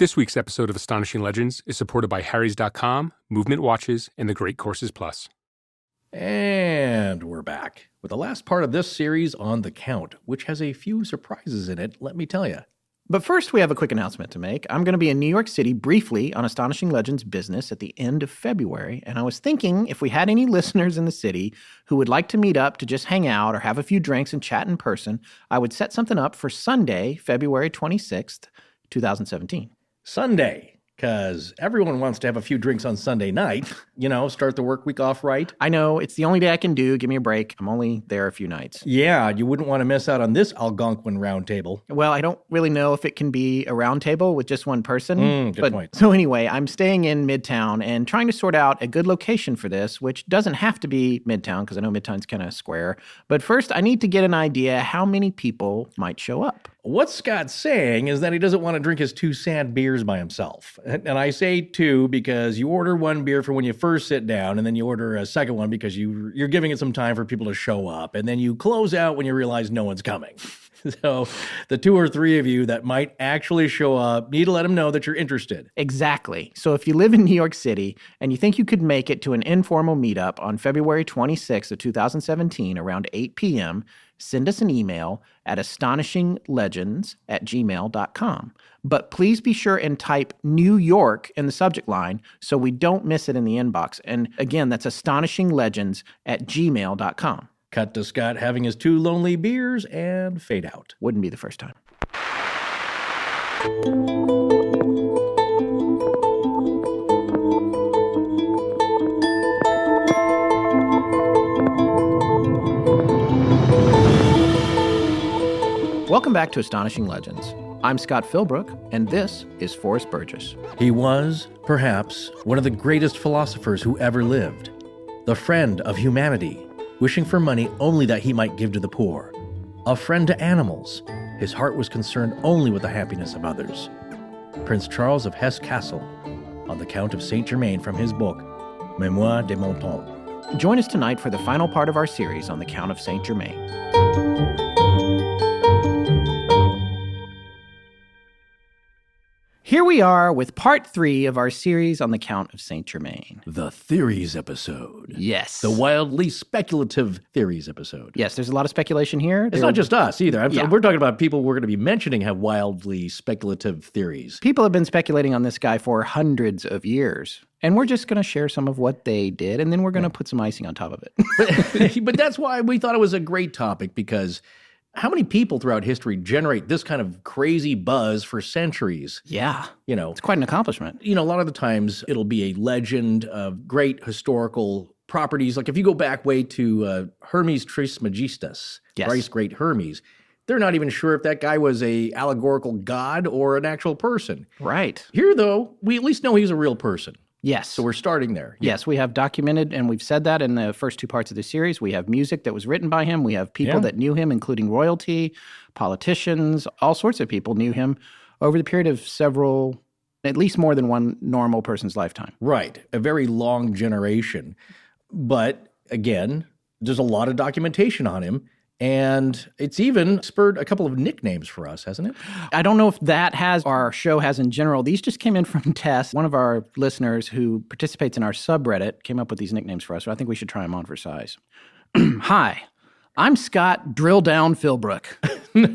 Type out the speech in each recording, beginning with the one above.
This week's episode of Astonishing Legends is supported by Harrys.com, Movement Watches, and the Great Courses Plus. And we're back with the last part of this series on The Count, which has a few surprises in it, let me tell you. But first, we have a quick announcement to make. I'm going to be in New York City briefly on Astonishing Legends business at the end of February, and I was thinking if we had any listeners in the city who would like to meet up to just hang out or have a few drinks and chat in person, I would set something up for Sunday, February 26th, 2017. Sunday, because everyone wants to have a few drinks on Sunday night, start the work week off right. I know, it's the only day I can do. Give me a break. I'm only there a few nights. Yeah, you wouldn't want to miss out on this Algonquin round table. Well, I don't really know if it can be a round table with just one person. Good point. So anyway, I'm staying in Midtown and trying to sort out a good location for this, which doesn't have to be Midtown, because I know Midtown's kind of square. But first, I need to get an idea how many people might show up. What Scott's saying is that he doesn't want to drink his 2 sad beers by himself. And I say 2 because you order 1 beer for when you first sit down, and then you order a second one because you're giving it some time for people to show up, and then you close out when you realize no one's coming. So the 2 or 3 of you that might actually show up need to let them know that you're interested. Exactly. So if you live in New York City and you think you could make it to an informal meetup on February 26th of 2017 around 8 p.m., send us an email at astonishinglegends@gmail.com. But please be sure and type New York in the subject line so we don't miss it in the inbox. And again, that's astonishinglegends@gmail.com. Cut to Scott having his 2 lonely beers and fade out. Wouldn't be the first time. Welcome back to Astonishing Legends. I'm Scott Philbrook, and this is Forrest Burgess. He was, perhaps, one of the greatest philosophers who ever lived. The friend of humanity, wishing for money only that he might give to the poor. A friend to animals. His heart was concerned only with the happiness of others. Prince Charles of Hesse-Kassel, on the Count of Saint Germain from his book, Mémoires de mon temps. Join us tonight for the final part of our series on the Count of Saint Germain. Here we are with part 3 of our series on the Count of Saint Germain. The theories episode. Yes. The wildly speculative theories episode. Yes, there's a lot of speculation here. It's not just us either. Yeah. We're talking about people we're going to be mentioning have wildly speculative theories. People have been speculating on this guy for hundreds of years. And we're just going to share some of what they did, and then we're going to put some icing on top of it. But that's why we thought it was a great topic, because how many people throughout history generate this kind of crazy buzz for centuries? Yeah. It's quite an accomplishment. A lot of the times it'll be a legend of great historical properties. Like if you go back way to Hermes Trismegistus, Yes. Thrice Great Hermes, they're not even sure if that guy was a allegorical god or an actual person. Right. Here, though, we at least know he's a real person. Yes. So we're starting there. Yes, we have documented, and we've said that in the first 2 parts of the series. We have music that was written by him. We have people that knew him, including royalty, politicians, all sorts of people knew him over the period of several, at least more than one normal person's lifetime. Right. A very long generation. But again, there's a lot of documentation on him. And it's even spurred a couple of nicknames for us, hasn't it? I don't know if that has, or our show has in general. These just came in from Tess. One of our listeners who participates in our subreddit came up with these nicknames for us, so I think we should try them on for size. Hi, I'm Scott Drill Down Philbrook.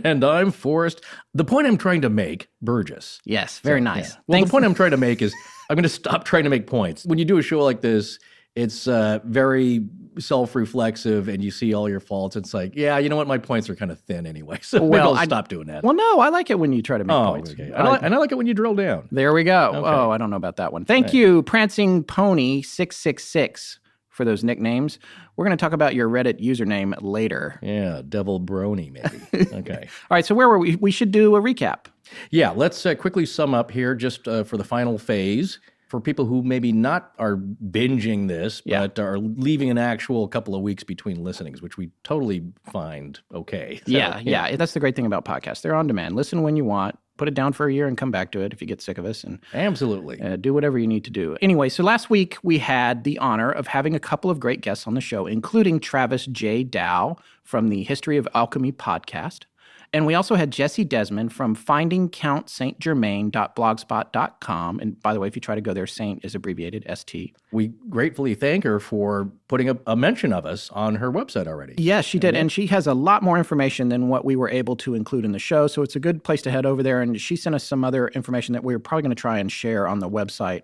And I'm Forrest. The point I'm trying to make, Burgess. Yes, very nice. Yeah. Well, the point I'm trying to make is I'm going to stop trying to make points. When you do a show like this, it's very self-reflexive, and you see all your faults. It's like, yeah, you know what? My points are kind of thin anyway, so maybe I'll stop doing that. Well, no, I like it when you try to make points. Okay. And I like it when you drill down. There we go. Okay. Oh, I don't know about that one. Thank you, Prancing Pony 666, for those nicknames. We're going to talk about your Reddit username later. Yeah, Devil Brony, maybe. Okay. All right, so where were we? We should do a recap. Yeah, let's quickly sum up here just for the final phase. For people who maybe not are binging this, but are leaving an actual couple of weeks between listenings, which we totally find okay. So, yeah. That's the great thing about podcasts. They're on demand. Listen when you want. Put it down for a year and come back to it if you get sick of us. And absolutely. Do whatever you need to do. Anyway, so last week we had the honor of having a couple of great guests on the show, including Travis J. Dow from the History of Alchemy podcast, And we also had Jesse Desmond from findingcountsaintgermain.blogspot.com. And by the way, if you try to go there, Saint is abbreviated ST. We gratefully thank her for putting a mention of us on her website already. Yes, she did. And she has a lot more information than what we were able to include in the show. So it's a good place to head over there. And she sent us some other information that we're probably going to try and share on the website.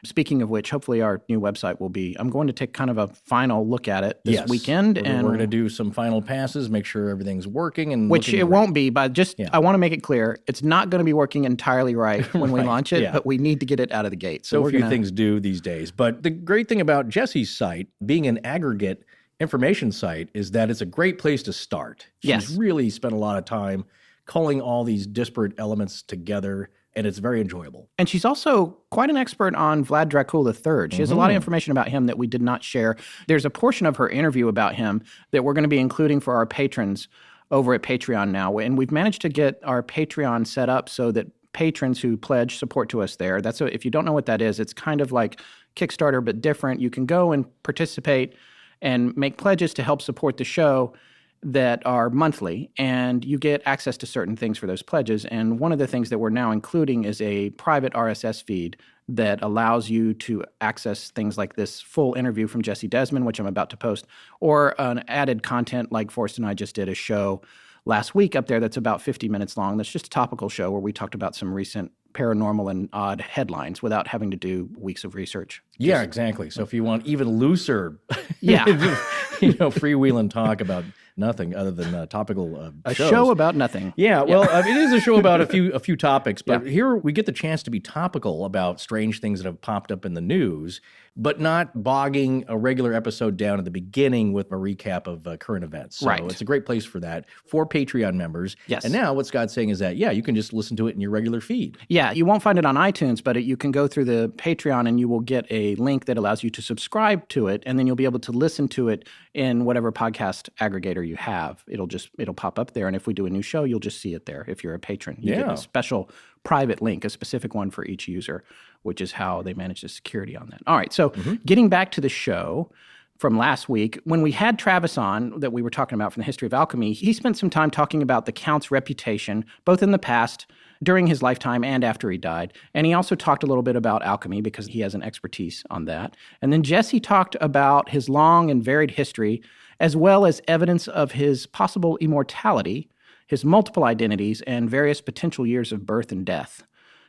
Speaking of which, hopefully our new website will be, I'm going to take kind of a final look at it this weekend. And we're going to do some final passes, make sure everything's working. And which it won't be, but I want to make it clear, it's not going to be working entirely right when we launch it, but we need to get it out of the gate. So few things do these days. But the great thing about Jesse's site, being an aggregate information site, is that it's a great place to start. She's really spent a lot of time culling all these disparate elements together, and it's very enjoyable. And she's also quite an expert on Vlad Dracul III. She has a lot of information about him that we did not share. There's a portion of her interview about him that we're going to be including for our patrons over at Patreon now. And we've managed to get our Patreon set up so that patrons who pledge support to us there, if you don't know what that is, it's kind of like Kickstarter but different. You can go and participate and make pledges to help support the show that are monthly, and you get access to certain things for those pledges. And one of the things that we're now including is a private RSS feed that allows you to access things like this full interview from Jesse Desmond, which I'm about to post, or an added content like Forrest and I just did a show last week up there that's about 50 minutes long. That's just a topical show where we talked about some recent paranormal and odd headlines without having to do weeks of research. Yeah, exactly. So if you want even looser, freewheeling talk about nothing other than topical shows. Show about nothing. Yeah, well, it is a show about a few topics, but here we get the chance to be topical about strange things that have popped up in the news, but not bogging a regular episode down at the beginning with a recap of current events. So it's a great place for that for Patreon members. Yes. And now what Scott's saying is that, you can just listen to it in your regular feed. Yeah, you won't find it on iTunes, but you can go through the Patreon and you will get a link that allows you to subscribe to it, and then you'll be able to listen to it in whatever podcast aggregator you have. It'll pop up there, and if we do a new show, you'll just see it there if you're a patron. You get a special private link, a specific one for each user, which is how they manage the security on that. All right, so getting back to the show from last week, when we had Travis on that we were talking about from the history of alchemy, he spent some time talking about the Count's reputation, both in the past, during his lifetime, and after he died. And he also talked a little bit about alchemy because he has an expertise on that. And then Jesse talked about his long and varied history, as well as evidence of his possible immortality, his multiple identities, and various potential years of birth and death.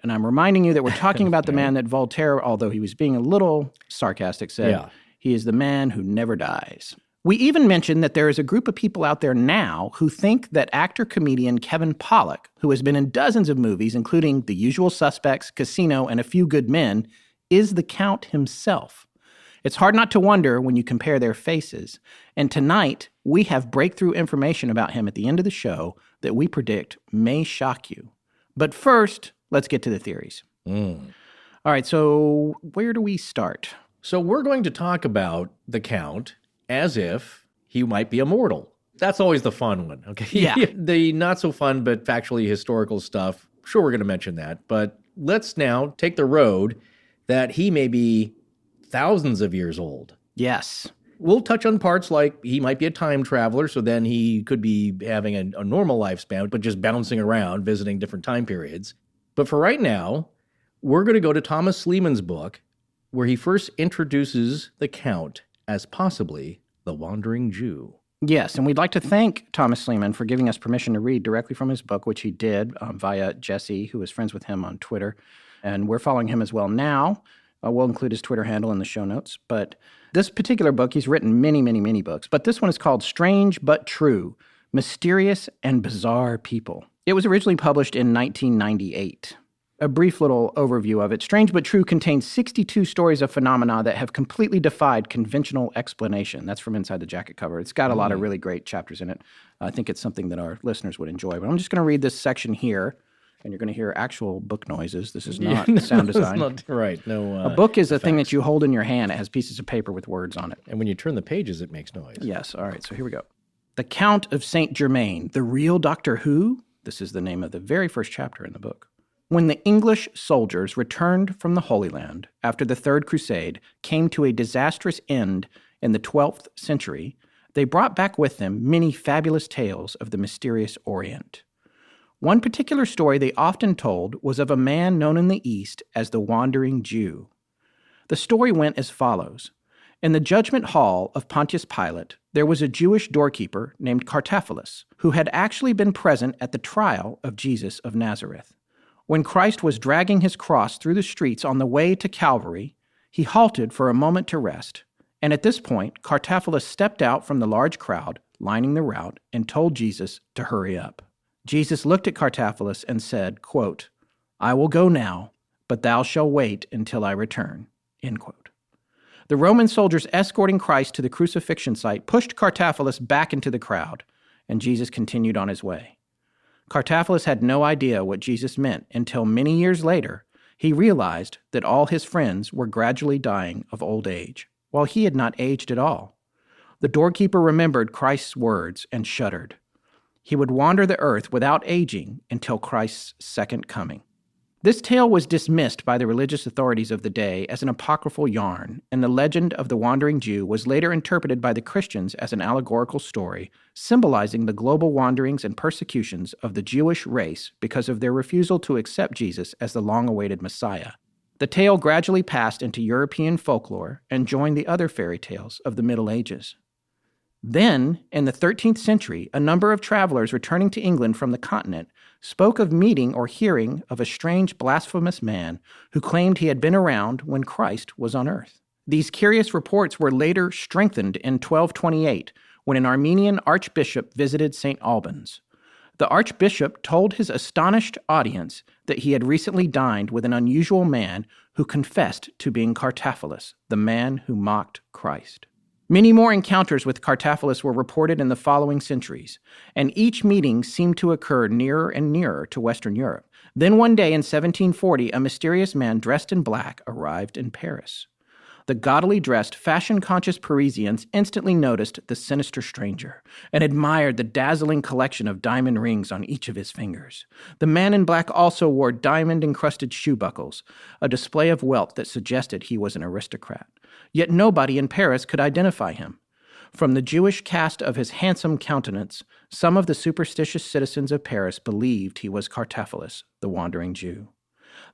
And I'm reminding you that we're talking about the man that Voltaire, although he was being a little sarcastic, said, he is the man who never dies. We even mentioned that there is a group of people out there now who think that actor-comedian Kevin Pollock, who has been in dozens of movies, including The Usual Suspects, Casino, and A Few Good Men, is the Count himself. It's hard not to wonder when you compare their faces. And tonight, we have breakthrough information about him at the end of the show that we predict may shock you. But first, let's get to the theories. All right, so where do we start? So we're going to talk about the Count as if he might be immortal. That's always the fun one, okay? Yeah. The not so fun but factually historical stuff, sure, we're going to mention that. But let's now take the road that he may be thousands of years old. Yes. We'll touch on parts like he might be a time traveler, so then he could be having a normal lifespan, but just bouncing around, visiting different time periods. But for right now, we're going to go to Thomas Sleeman's book, where he first introduces the Count as possibly the Wandering Jew. Yes, and we'd like to thank Thomas Sleeman for giving us permission to read directly from his book, which he did via Jesse, who is friends with him on Twitter. And we're following him as well now. We'll include his Twitter handle in the show notes. But this particular book, he's written many, many, many books. But this one is called Strange But True, Mysterious and Bizarre People. It was originally published in 1998. A brief little overview of it. Strange But True contains 62 stories of phenomena that have completely defied conventional explanation. That's from inside the jacket cover. It's got a lot of really great chapters in it. I think it's something that our listeners would enjoy. But I'm just going to read this section here, and you're going to hear actual book noises. This is not sound design. Not, right. No. A book is a thing that you hold in your hand. It has pieces of paper with words on it. And when you turn the pages, it makes noise. Yes. All right. So here we go. The Count of Saint Germain, the real Doctor Who. This is the name of the very first chapter in the book. When the English soldiers returned from the Holy Land after the Third Crusade came to a disastrous end in the 12th century, they brought back with them many fabulous tales of the mysterious Orient. One particular story they often told was of a man known in the East as the Wandering Jew. The story went as follows. In the judgment hall of Pontius Pilate, there was a Jewish doorkeeper named Cartaphilus, who had actually been present at the trial of Jesus of Nazareth. When Christ was dragging his cross through the streets on the way to Calvary, he halted for a moment to rest, and at this point, Cartaphilus stepped out from the large crowd lining the route and told Jesus to hurry up. Jesus looked at Cartaphilus and said, quote, "I will go now, but thou shalt wait until I return." End quote. The Roman soldiers escorting Christ to the crucifixion site pushed Cartaphilus back into the crowd, and Jesus continued on his way. Cartaphilus had no idea what Jesus meant until many years later he realized that all his friends were gradually dying of old age, while he had not aged at all. The doorkeeper remembered Christ's words and shuddered. He would wander the earth without aging until Christ's second coming. This tale was dismissed by the religious authorities of the day as an apocryphal yarn, and the legend of the Wandering Jew was later interpreted by the Christians as an allegorical story, symbolizing the global wanderings and persecutions of the Jewish race because of their refusal to accept Jesus as the long-awaited Messiah. The tale gradually passed into European folklore and joined the other fairy tales of the Middle Ages. Then, in the 13th century, a number of travelers returning to England from the continent spoke of meeting or hearing of a strange blasphemous man who claimed he had been around when Christ was on earth. These curious reports were later strengthened in 1228 when an Armenian archbishop visited St. Albans. The archbishop told his astonished audience that he had recently dined with an unusual man who confessed to being Cartaphilus, the man who mocked Christ. Many more encounters with Cartaphilus were reported in the following centuries, and each meeting seemed to occur nearer and nearer to Western Europe. Then one day in 1740, a mysterious man dressed in black arrived in Paris. The gaudily dressed, fashion-conscious Parisians instantly noticed the sinister stranger and admired the dazzling collection of diamond rings on each of his fingers. The man in black also wore diamond-encrusted shoe buckles, a display of wealth that suggested he was an aristocrat. Yet nobody in Paris could identify him. From the Jewish cast of his handsome countenance, some of the superstitious citizens of Paris believed he was Cartaphilus, the Wandering Jew.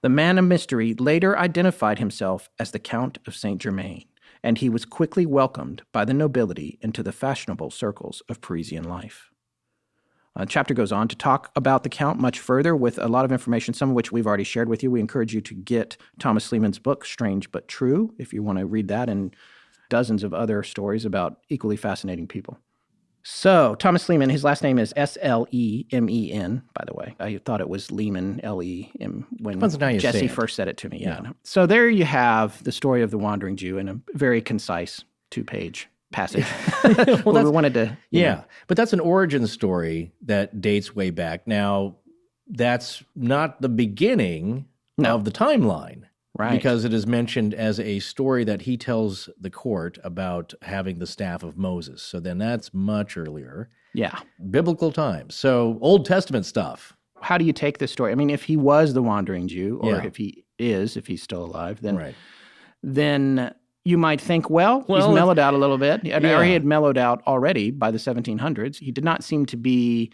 The man of mystery later identified himself as the Count of Saint Germain, and he was quickly welcomed by the nobility into the fashionable circles of Parisian life. The chapter goes on to talk about the Count much further with a lot of information, some of which we've already shared with you. We encourage you to get Thomas Sleeman's book, Strange But True, if you want to read that, and dozens of other stories about equally fascinating people. So, Thomas Sleeman, his last name is S-L-E-M-E-N, by the way. I thought it was Lehman, L-E-M, when Jesse first said it to me. Yeah. So there you have the story of the Wandering Jew in a very concise 2-page passage. Well, we wanted to... But that's an origin story that dates way back. Now, that's not the beginning of the timeline. Right. Because it is mentioned as a story that he tells the court about having the staff of Moses. So then that's much earlier. Yeah. Biblical times. So Old Testament stuff. How do you take this story? I mean, if he was the Wandering Jew, or if he's still alive, then you might think, well, he's mellowed out a little bit. Or he had mellowed out already by the 1700s. He did not seem to be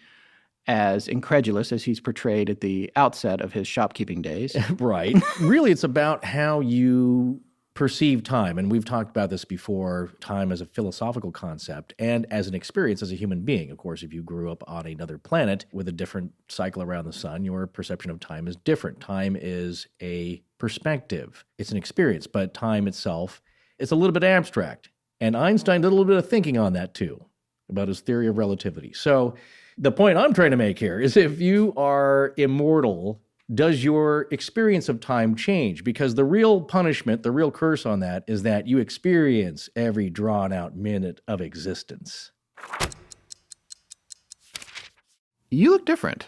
as incredulous as he's portrayed at the outset of his shopkeeping days. Right. Really, it's about how you perceive time. And we've talked about this before, time as a philosophical concept and as an experience as a human being. Of course, if you grew up on another planet with a different cycle around the sun, your perception of time is different. Time is a perspective. It's an experience, but time itself is a little bit abstract. And Einstein did a little bit of thinking on that too, about his theory of relativity. So the point I'm trying to make here is if you are immortal, does your experience of time change? Because the real punishment, the real curse on that is that you experience every drawn-out minute of existence. You look different.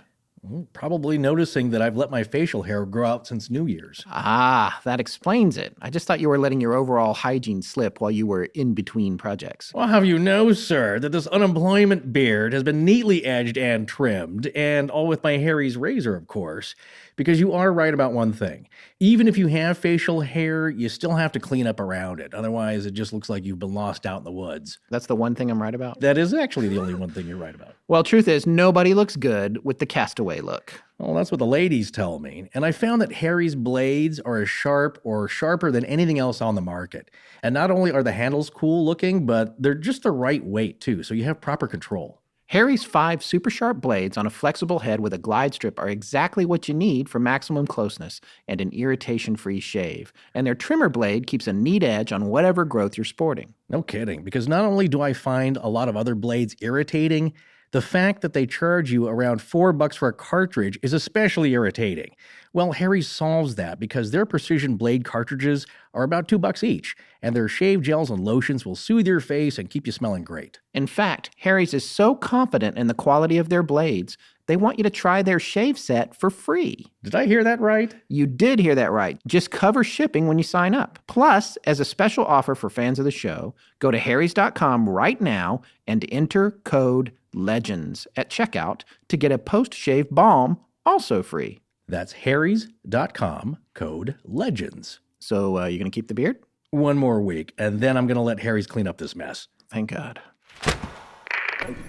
Probably noticing that I've let my facial hair grow out since New Year's. Ah, that explains it. I just thought you were letting your overall hygiene slip while you were in between projects. Well, have you know, sir, that this unemployment beard has been neatly edged and trimmed, and all with my Harry's razor, of course, because you are right about one thing. Even if you have facial hair, you still have to clean up around it. Otherwise, it just looks like you've been lost out in the woods. That's the one thing I'm right about? That is actually the only one thing you're right about. Well, truth is, nobody looks good with the castaway look. Well, that's what the ladies tell me. And I found that Harry's blades are as sharp or sharper than anything else on the market. And not only are the handles cool looking, but they're just the right weight too, so you have proper control. Harry's 5 super sharp blades on a flexible head with a glide strip are exactly what you need for maximum closeness and an irritation-free shave. And their trimmer blade keeps a neat edge on whatever growth you're sporting. No kidding, because not only do I find a lot of other blades irritating, the fact that they charge you around $4 for a cartridge is especially irritating. Well, Harry solves that because their precision blade cartridges are about $2 each, and their shave gels and lotions will soothe your face and keep you smelling great. In fact, Harry's is so confident in the quality of their blades, they want you to try their shave set for free. Did I hear that right? You did hear that right. Just cover shipping when you sign up. Plus, as a special offer for fans of the show, go to harrys.com right now and enter code LEGENDS at checkout to get a post-shave balm also free. That's harrys.com, code LEGENDS. So, you going to keep the beard? One more week, and then I'm going to let Harry's clean up this mess. Thank God.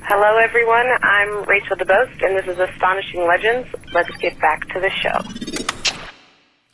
Hello, everyone. I'm Rachel DeBost, and this is Astonishing Legends. Let's get back to the show.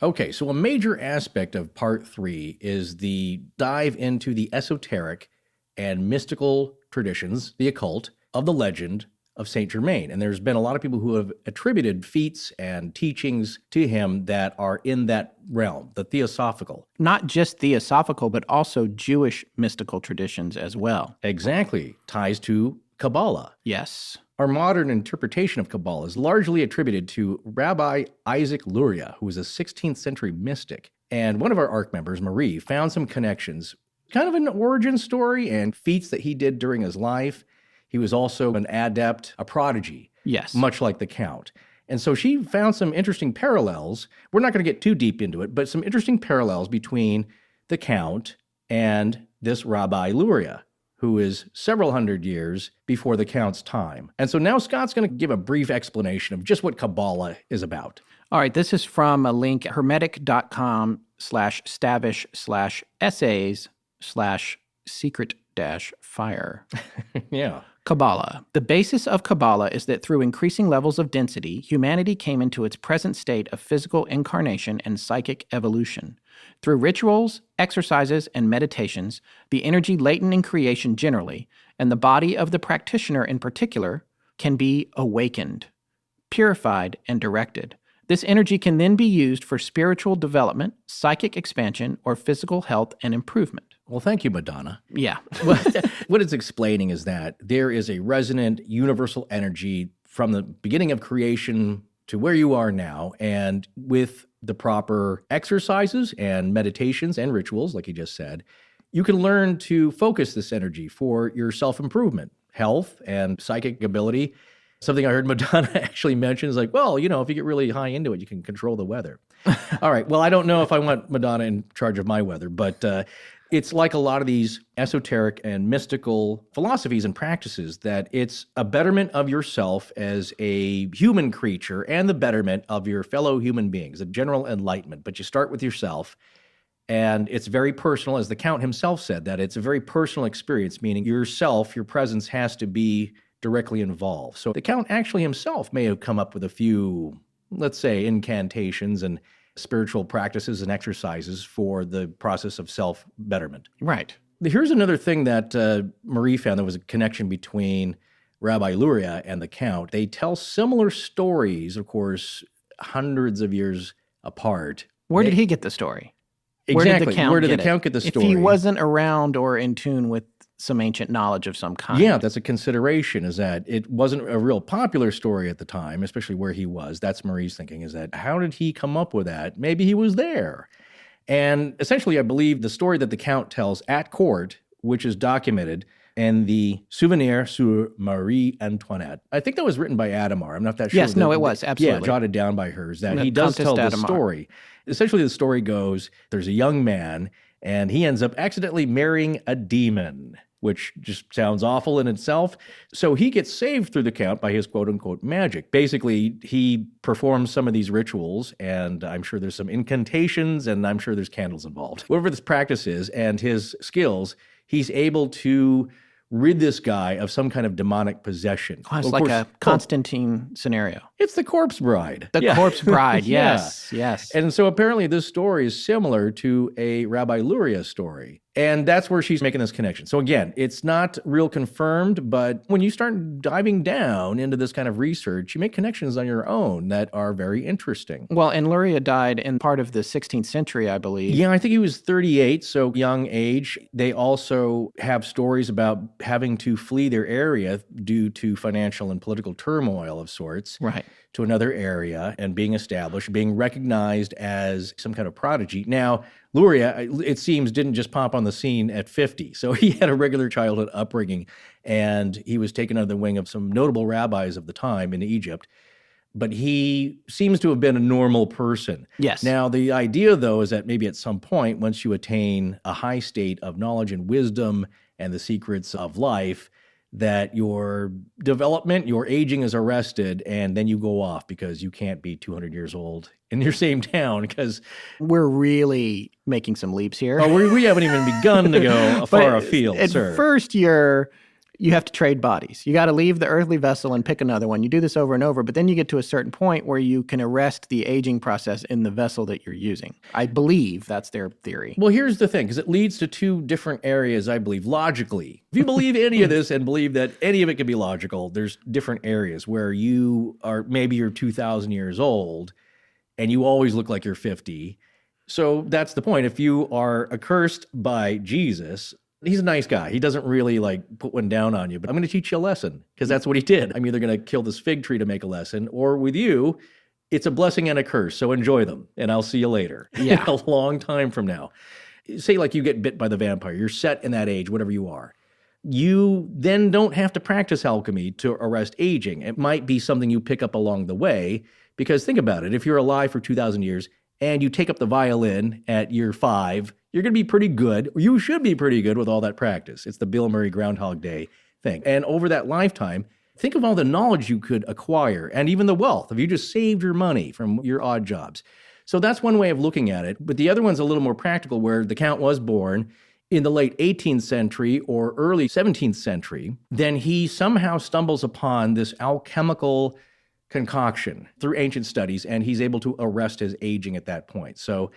Okay, so a major aspect of part 3 is the dive into the esoteric and mystical traditions, the occult, of the legend of Saint Germain. And there's been a lot of people who have attributed feats and teachings to him that are in that realm, the Theosophical. Not just Theosophical, but also Jewish mystical traditions as well. Exactly. Ties to Kabbalah. Yes. Our modern interpretation of Kabbalah is largely attributed to Rabbi Isaac Luria, who was a 16th century mystic. And one of our ARC members, Marie, found some connections, kind of an origin story and feats that he did during his life. He was also an adept, a prodigy. Yes. Much like the Count. And so she found some interesting parallels. We're not going to get too deep into it, but some interesting parallels between the Count and this Rabbi Luria, who is several hundred years before the Count's time. And so now Scott's going to give a brief explanation of just what Kabbalah is about. All right, this is from a link, hermetic.com/stavish/essays/secret-fire. Yeah. Kabbalah. The basis of Kabbalah is that through increasing levels of density, humanity came into its present state of physical incarnation and psychic evolution. Through rituals, exercises, and meditations, the energy latent in creation generally, and the body of the practitioner in particular, can be awakened, purified, and directed. This energy can then be used for spiritual development, psychic expansion, or physical health and improvement. Well, thank you, Madonna. Yeah. What it's explaining is that there is a resonant universal energy from the beginning of creation to where you are now, and with the proper exercises and meditations and rituals, like you just said, you can learn to focus this energy for your self-improvement, health, and psychic ability. Something I heard Madonna actually mention is like, well, if you get really high into it, you can control the weather. All right. Well, I don't know if I want Madonna in charge of my weather, but it's like a lot of these esoteric and mystical philosophies and practices that it's a betterment of yourself as a human creature and the betterment of your fellow human beings, a general enlightenment. But you start with yourself, and it's very personal, as the Count himself said, that it's a very personal experience, meaning yourself, your presence has to be directly involved. So the Count actually himself may have come up with a few, let's say, incantations and spiritual practices and exercises for the process of self-betterment. Right. Here's another thing that Marie found. There was a connection between Rabbi Luria and the Count. They tell similar stories, of course, hundreds of years apart. Where did he get the story? Exactly. Where did the Count get the story? If he wasn't around or in tune with some ancient knowledge of some kind. Yeah, that's a consideration, is that it wasn't a real popular story at the time, especially where he was. That's Marie's thinking, is that how did he come up with that? Maybe he was there. And essentially, I believe the story that the Count tells at court, which is documented in the Souvenir sur Marie Antoinette. I think that was written by Adamar. I'm not that sure. Yes, no, it was, absolutely. Yeah, jotted down by her, is that The he does Countess tell the Adamar. story. Essentially, the story goes, there's a young man, and he ends up accidentally marrying a demon. which just sounds awful in itself. So he gets saved through the Count by his quote-unquote magic. Basically, he performs some of these rituals, and I'm sure there's some incantations, and I'm sure there's candles involved. Whatever this practice is and his skills, he's able to rid this guy of some kind of demonic possession. Oh, it's like a Constantine scenario. It's the corpse bride. The corpse bride, yes, yes. And so apparently this story is similar to a Rabbi Luria story. And that's where she's making this connection. So again, it's not real confirmed, but when you start diving down into this kind of research, you make connections on your own that are very interesting. Well, and Luria died in part of the 16th century, I believe. Yeah, I think he was 38, so young age. They also have stories about having to flee their area due to financial and political turmoil of sorts. Right. To another area and being established, being recognized as some kind of prodigy. Now, Luria, it seems, didn't just pop on the scene at 50. So he had a regular childhood upbringing, and he was taken under the wing of some notable rabbis of the time in Egypt. But he seems to have been a normal person. Yes. Now, the idea, though, is that maybe at some point, once you attain a high state of knowledge and wisdom and the secrets of life, that your development, your aging is arrested, and then you go off because you can't be 200 years old in your same town because... We're really making some leaps here. Oh, we haven't even begun to go far afield, sir. At first, you have to trade bodies. You got to leave the earthly vessel and pick another one. You do this over and over, but then you get to a certain point where you can arrest the aging process in the vessel that you're using. I believe that's their theory. Well, here's the thing, because it leads to two different areas, I believe, logically. If you believe any of this and believe that any of it can be logical, there's different areas where maybe you're 2,000 years old and you always look like you're 50. So that's the point. If you are accursed by Jesus, he's a nice guy. He doesn't really put one down on you, but I'm going to teach you a lesson because that's what he did. I'm either going to kill this fig tree to make a lesson, or with you, it's a blessing and a curse. So enjoy them, and I'll see you later. Yeah. A long time from now. Say you get bit by the vampire. You're set in that age, whatever you are. You then don't have to practice alchemy to arrest aging. It might be something you pick up along the way, because think about it. If you're alive for 2,000 years and you take up the violin at year 5, you're going to be pretty good. You should be pretty good with all that practice. It's the Bill Murray Groundhog Day thing. And over that lifetime, think of all the knowledge you could acquire and even the wealth if you just saved your money from your odd jobs. So that's one way of looking at it. But the other one's a little more practical, where the Count was born in the late 18th century or early 17th century. Then he somehow stumbles upon this alchemical concoction through ancient studies, and he's able to arrest his aging at that point. So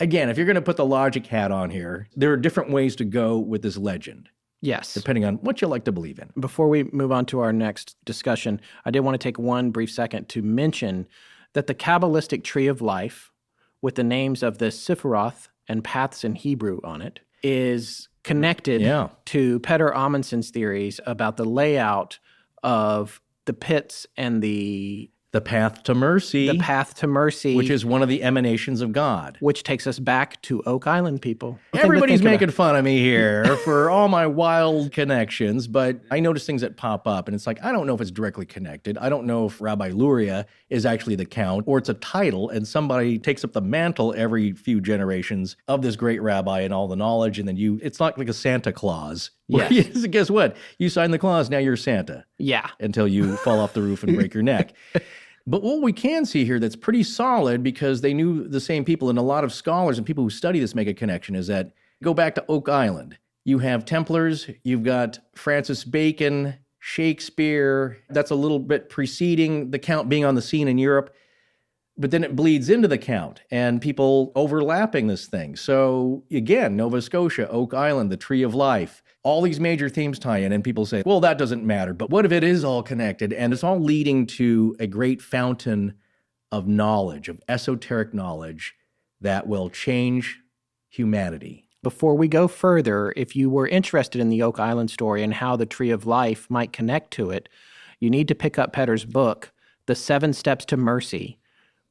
again, if you're going to put the logic hat on here, there are different ways to go with this legend. Yes. Depending on what you like to believe in. Before we move on to our next discussion, I did want to take one brief second to mention that the Kabbalistic Tree of Life, with the names of the Sephiroth and paths in Hebrew on it, is connected to Peter Amundsen's theories about the layout of the pits and the path to mercy. The path to mercy. Which is one of the emanations of God. Which takes us back to Oak Island, people. Everybody's making fun of me here for all my wild connections, but I notice things that pop up, and it's I don't know if it's directly connected. I don't know if Rabbi Luria is actually the Count, or it's a title, and somebody takes up the mantle every few generations of this great rabbi and all the knowledge, and then it's not like a Santa Claus. Yes. Guess what? You sign the clause, now you're Santa. Yeah. Until you fall off the roof and break your neck. But what we can see here that's pretty solid, because they knew the same people, and a lot of scholars and people who study this make a connection, is that go back to Oak Island. You have Templars, you've got Francis Bacon, Shakespeare. That's a little bit preceding the Count being on the scene in Europe. But then it bleeds into the Count and people overlapping this thing. So again, Nova Scotia, Oak Island, the Tree of Life, all these major themes tie in, and people say, well, that doesn't matter. But what if it is all connected and it's all leading to a great fountain of knowledge, of esoteric knowledge that will change humanity? Before we go further, if you were interested in the Oak Island story and how the Tree of Life might connect to it, you need to pick up Peter's book, The 7 Steps to Mercy,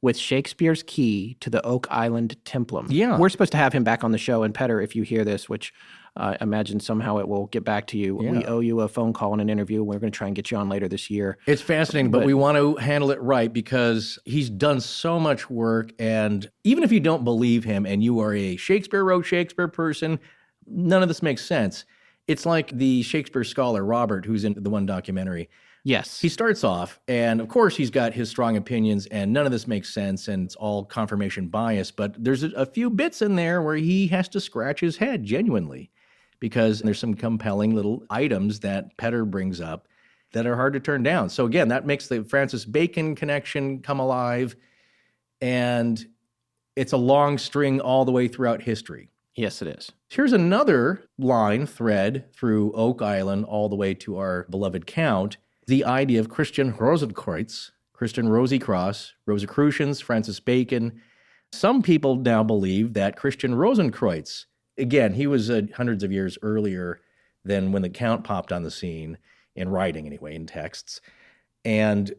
with Shakespeare's key to the Oak Island Templum. Yeah. We're supposed to have him back on the show, and Peter, if you hear this, which I imagine somehow it will get back to you, we owe you a phone call and an interview. We're going to try and get you on later this year. It's fascinating, but we want to handle it right, because he's done so much work, and even if you don't believe him and you are a Shakespeare wrote Shakespeare person, none of this makes sense. It's like the Shakespeare scholar, Robert, who's in the one documentary. Yes. He starts off, and of course he's got his strong opinions, and none of this makes sense, and it's all confirmation bias, but there's a few bits in there where he has to scratch his head, genuinely, because there's some compelling little items that Petter brings up that are hard to turn down. So again, that makes the Francis Bacon connection come alive, and it's a long string all the way throughout history. Yes, it is. Here's another line thread through Oak Island all the way to our beloved Count, the idea of Christian Rosenkreuz, Christian Rosicross, Rosicrucians, Francis Bacon. Some people now believe that Christian Rosenkreuz, again, he was hundreds of years earlier than when the Count popped on the scene, in writing anyway, in texts. And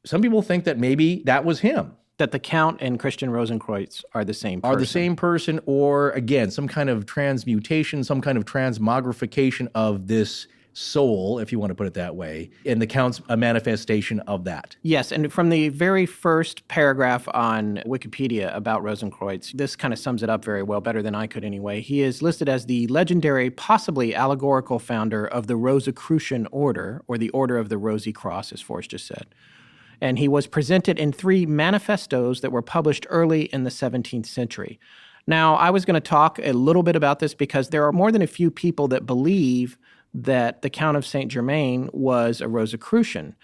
some people think that maybe that was him. That the Count and Christian Rosenkreuz are the same person. Are the same person, or again, some kind of transmutation, some kind of transmogrification of this soul, if you want to put it that way, and the Count's a manifestation of that. Yes, and from the very first paragraph on Wikipedia about Rosenkreuz, this kind of sums it up very well, better than I could anyway. He is listed as the legendary, possibly allegorical founder of the Rosicrucian order, or the Order of the Rosy Cross, as Forrest just said. And he was presented in 3 manifestos that were published early in the 17th century. Now, I was going to talk a little bit about this because there are more than a few people that believe that the Count of Saint Germain was a Rosicrucian.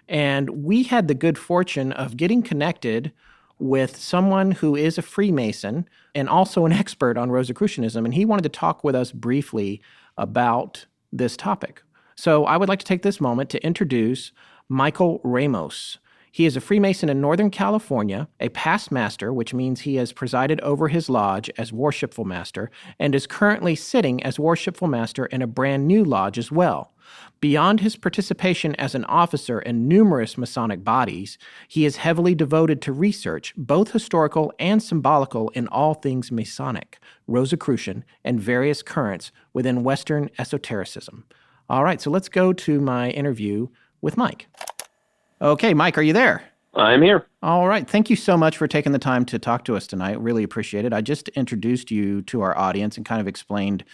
And we had the good fortune of getting connected with someone who is a Freemason and also an expert on Rosicrucianism, and he wanted to talk with us briefly about this topic. So I would like to take this moment to introduce Michael Ramos. He is a Freemason in Northern California, a past master, which means he has presided over his lodge as worshipful master, and is currently sitting as worshipful master in a brand new lodge as well. Beyond his participation as an officer in numerous Masonic bodies, he is heavily devoted to research, both historical and symbolical, in all things Masonic, Rosicrucian, and various currents within Western esotericism. All right, so let's go to my interview with Mike. Okay, Mike, are you there? I'm here. All right. Thank you so much for taking the time to talk to us tonight. Really appreciate it. I just introduced you to our audience and kind of explained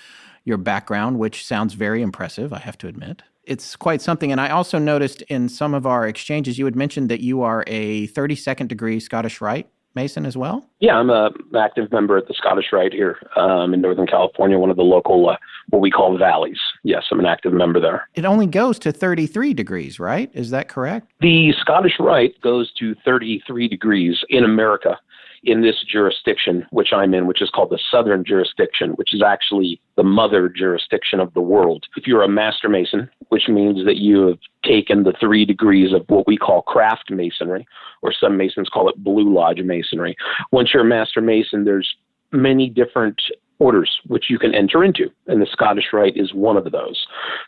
your background, which sounds very impressive, I have to admit. It's quite something. And I also noticed in some of our exchanges, you had mentioned that you are a 32nd degree Scottish Rite Mason as well? Yeah, I'm an active member at the Scottish Rite here in Northern California, one of the local, what we call valleys. Yes, I'm an active member there. It only goes to 33 degrees, right? Is that correct? The Scottish Rite goes to 33 degrees in America in this jurisdiction, which I'm in, which is called the Southern jurisdiction, which is actually the mother jurisdiction of the world. If you're a Master Mason, which means that you have taken the 3 degrees of what we call craft masonry, or some Masons call it Blue Lodge masonry. Once you're a Master Mason, there's many different orders which you can enter into, and the Scottish Rite is one of those.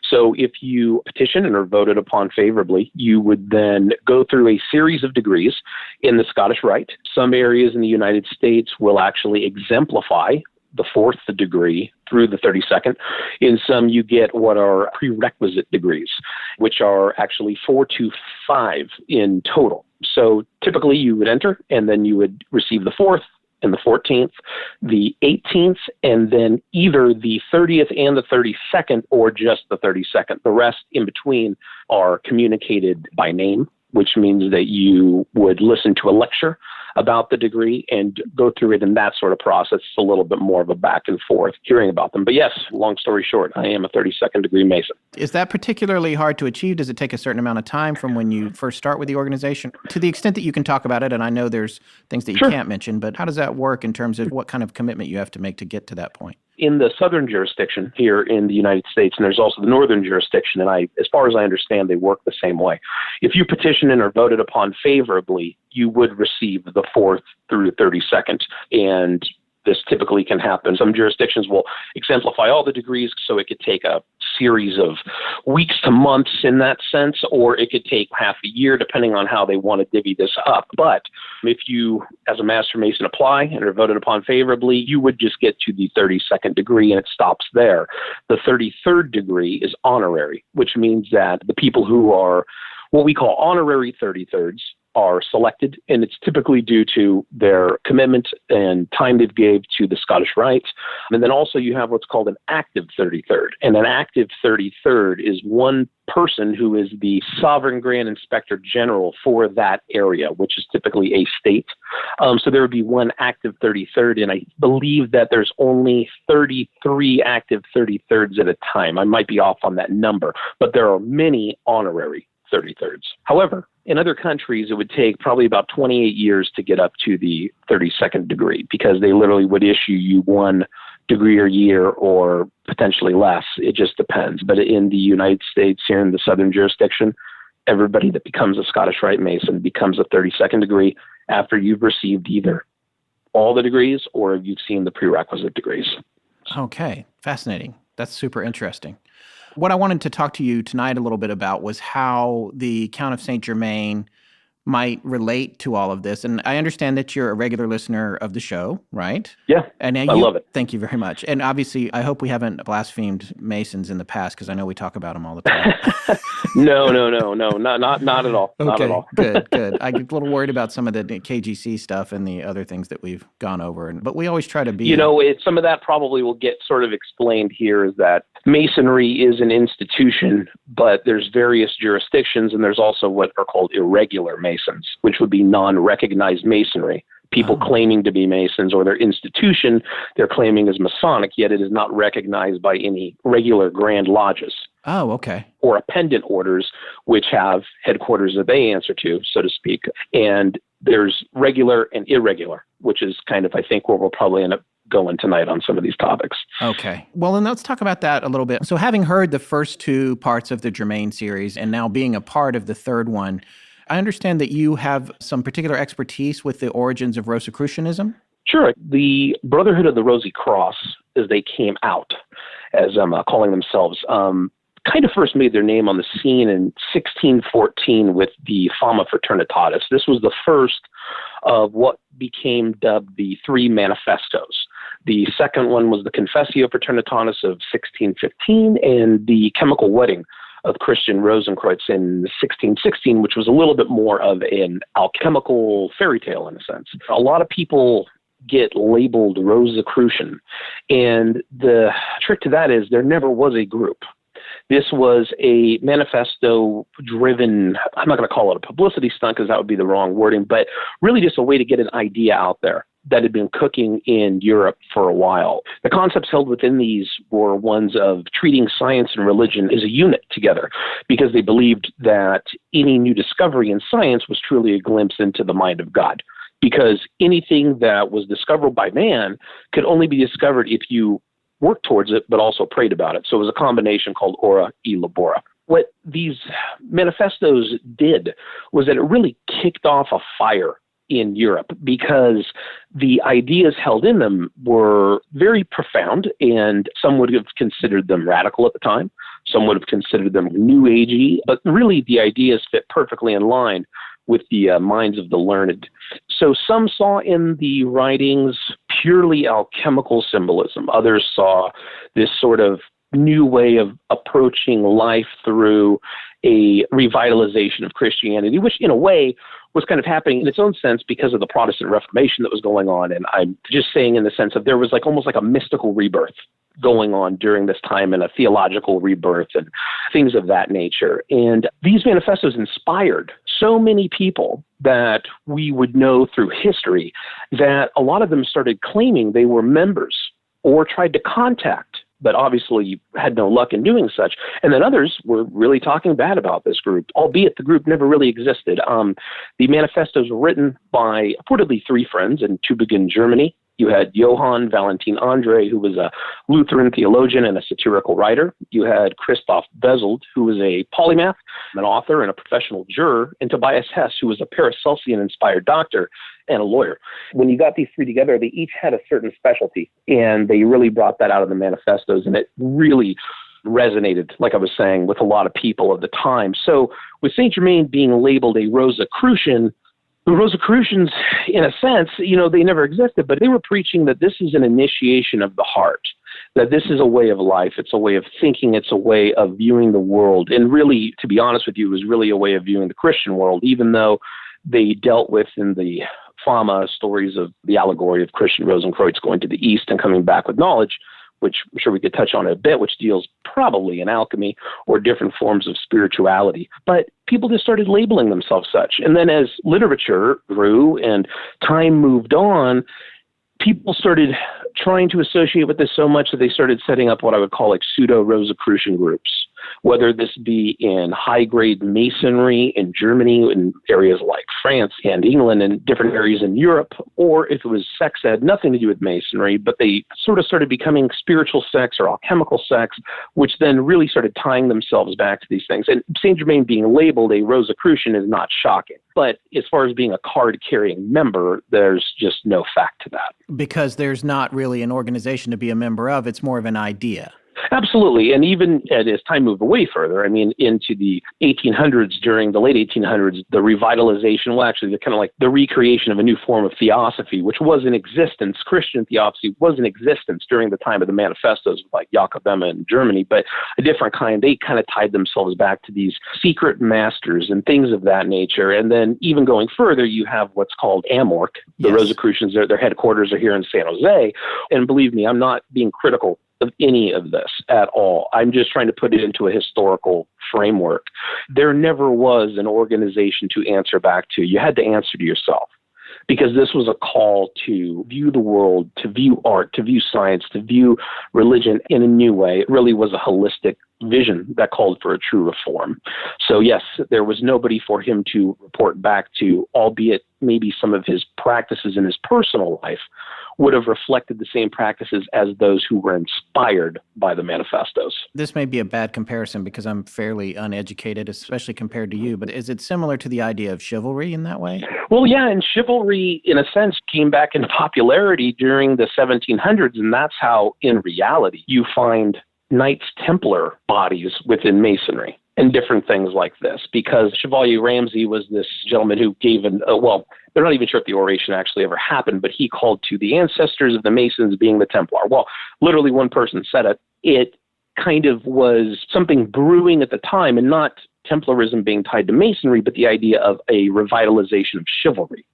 So if you petition and are voted upon favorably, you would then go through a series of degrees in the Scottish Rite. Some areas in the United States will actually exemplify the 4th degree through the 32nd. In some, you get what are prerequisite degrees, which are actually 4 to 5 in total. So typically you would enter, and then you would receive the 4th, and the 14th, the 18th, and then either the 30th and the 32nd, or just the 32nd. The rest in between are communicated by name, which means that you would listen to a lecture about the degree and go through it in that sort of process. It's a little bit more of a back and forth hearing about them. But yes, long story short, I am a 32nd degree Mason. Is that particularly hard to achieve? Does it take a certain amount of time from when you first start with the organization? To the extent that you can talk about it, and I know there's things that you can't mention, but how does that work in terms of what kind of commitment you have to make to get to that point? In the Southern jurisdiction here in the United States, and there's also the Northern jurisdiction, and as far as I understand, they work the same way. If you petition and are voted upon favorably, you would receive the 4th through the 32nd, and this typically can happen. Some jurisdictions will exemplify all the degrees, so it could take a series of weeks to months in that sense, or it could take half a year, depending on how they want to divvy this up. But if you, as a Master Mason, apply and are voted upon favorably, you would just get to the 32nd degree, and it stops there. The 33rd degree is honorary, which means that the people who are what we call honorary 33rds are selected, and it's typically due to their commitment and time they've gave to the Scottish Rite. And then also you have what's called an active 33rd. And an active 33rd is one person who is the sovereign grand inspector general for that area, which is typically a state. So there would be one active 33rd, and I believe that there's only 33 active 33rds at a time. I might be off on that number, but there are many honorary 33rds. However, in other countries, it would take probably about 28 years to get up to the 32nd degree, because they literally would issue you 1 degree a year or potentially less. It just depends. But in the United States, here in the southern jurisdiction, everybody that becomes a Scottish Rite Mason becomes a 32nd degree after you've received either all the degrees or you've seen the prerequisite degrees. Okay, fascinating. That's super interesting. What I wanted to talk to you tonight a little bit about was how the Count of Saint Germain might relate to all of this. And I understand that you're a regular listener of the show, right? Yeah, and I love it. Thank you very much. And obviously, I hope we haven't blasphemed Masons in the past, because I know we talk about them all the time. No, not at all. Okay, not at all. Good. I get a little worried about some of the KGC stuff and the other things that we've gone over. But we always try to be... some of that probably will get sort of explained here, is that Masonry is an institution, but there's various jurisdictions, and there's also what are called irregular Masons, which would be non-recognized Masonry. People claiming to be Masons, or their institution they're claiming is Masonic, yet it is not recognized by any regular grand lodges. Oh, okay. Or appendant orders, which have headquarters that they answer to, so to speak. And there's regular and irregular, which is kind of, I think, where we'll probably end up going tonight on some of these topics. Okay. Well, then let's talk about that a little bit. So having heard the first 2 parts of the Germain series and now being a part of the third one, I understand that you have some particular expertise with the origins of Rosicrucianism? Sure. The Brotherhood of the Rosy Cross, as they came out, as calling themselves, kind of first made their name on the scene in 1614 with the Fama Fraternitatis. This was the first of what became dubbed the 3 Manifestos. The second one was the Confessio Fraternitatis of 1615 and the Chemical Wedding of Christian Rosenkreutz in 1616, which was a little bit more of an alchemical fairy tale in a sense. A lot of people get labeled Rosicrucian, and the trick to that is there never was a group. This was a manifesto-driven, I'm not going to call it a publicity stunt because that would be the wrong wording, but really just a way to get an idea out there that had been cooking in Europe for a while. The concepts held within these were ones of treating science and religion as a unit together, because they believed that any new discovery in science was truly a glimpse into the mind of God, because anything that was discoverable by man could only be discovered if you worked towards it, but also prayed about it. So it was a combination called ora e labora. What these manifestos did was that it really kicked off a fire in Europe, because the ideas held in them were very profound, and some would have considered them radical at the time. Some would have considered them new agey, but really the ideas fit perfectly in line with the minds of the learned. So some saw in the writings purely alchemical symbolism. Others saw this sort of new way of approaching life through a revitalization of Christianity, which in a way was kind of happening in its own sense because of the Protestant Reformation that was going on. And I'm just saying in the sense of there was like almost like a mystical rebirth going on during this time, and a theological rebirth and things of that nature. And these manifestos inspired so many people that we would know through history that a lot of them started claiming they were members or tried to contact, but obviously had no luck in doing such. And then others were really talking bad about this group, albeit the group never really existed. The manifestos were written by reportedly 3 friends in Tübingen, Germany. You had Johann Valentin Andre, who was a Lutheran theologian and a satirical writer. You had Christoph Bezold, who was a polymath, an author, and a professional juror, and Tobias Hess, who was a Paracelsian-inspired doctor and a lawyer. When you got these 3 together, they each had a certain specialty, and they really brought that out of the manifestos, and it really resonated, like I was saying, with a lot of people of the time. So with Saint Germain being labeled a Rosicrucian, the Rosicrucians, in a sense, they never existed, but they were preaching that this is an initiation of the heart, that this is a way of life, it's a way of thinking, it's a way of viewing the world. And really, to be honest with you, it was really a way of viewing the Christian world, even though they dealt with in the Fama stories of the allegory of Christian Rosenkreuz going to the East and coming back with knowledge, which I'm sure we could touch on in a bit, which deals probably in alchemy or different forms of spirituality. But people just started labeling themselves such. And then as literature grew and time moved on, people started trying to associate with this so much that they started setting up what I would call like pseudo-Rosicrucian groups, whether this be in high-grade masonry in Germany, in areas like France and England, and different areas in Europe, or if it was sects that had nothing to do with masonry, but they sort of started becoming spiritual sects or alchemical sects, which then really started tying themselves back to these things. And Saint Germain being labeled a Rosicrucian is not shocking. But as far as being a card-carrying member, there's just no fact to that. Because there's not really an organization to be a member of. It's more of an idea. Absolutely. And even as time moved away further, I mean, into the 1800s, during the late 1800s, the revitalization, well, actually, the kind of like the recreation of a new form of Theosophy, which was in existence. Christian Theosophy was in existence during the time of the Manifestos, like Jakob Böhme in Germany, but a different kind. They kind of tied themselves back to these secret masters and things of that nature. And then even going further, you have what's called Amorc. The Rosicrucians, their headquarters are here in San Jose. And believe me, I'm not being critical of any of this at all. I'm just trying to put it into a historical framework. There never was an organization to answer back to. You had to answer to yourself, because this was a call to view the world, to view art, to view science, to view religion in a new way. It really was a holistic vision that called for a true reform. So yes, there was nobody for him to report back to, albeit maybe some of his practices in his personal life would have reflected the same practices as those who were inspired by the Manifestos. This may be a bad comparison because I'm fairly uneducated, especially compared to you, but is it similar to the idea of chivalry in that way? Well, yeah, and chivalry, in a sense, came back into popularity during the 1700s, and that's how, in reality, you find Knights Templar bodies within Masonry and different things like this, because Chevalier Ramsay was this gentleman who gave they're not even sure if the oration actually ever happened, but he called to the ancestors of the Masons being the Templar. Well, literally one person said it. It kind of was something brewing at the time, and not Templarism being tied to Masonry, but the idea of a revitalization of chivalry.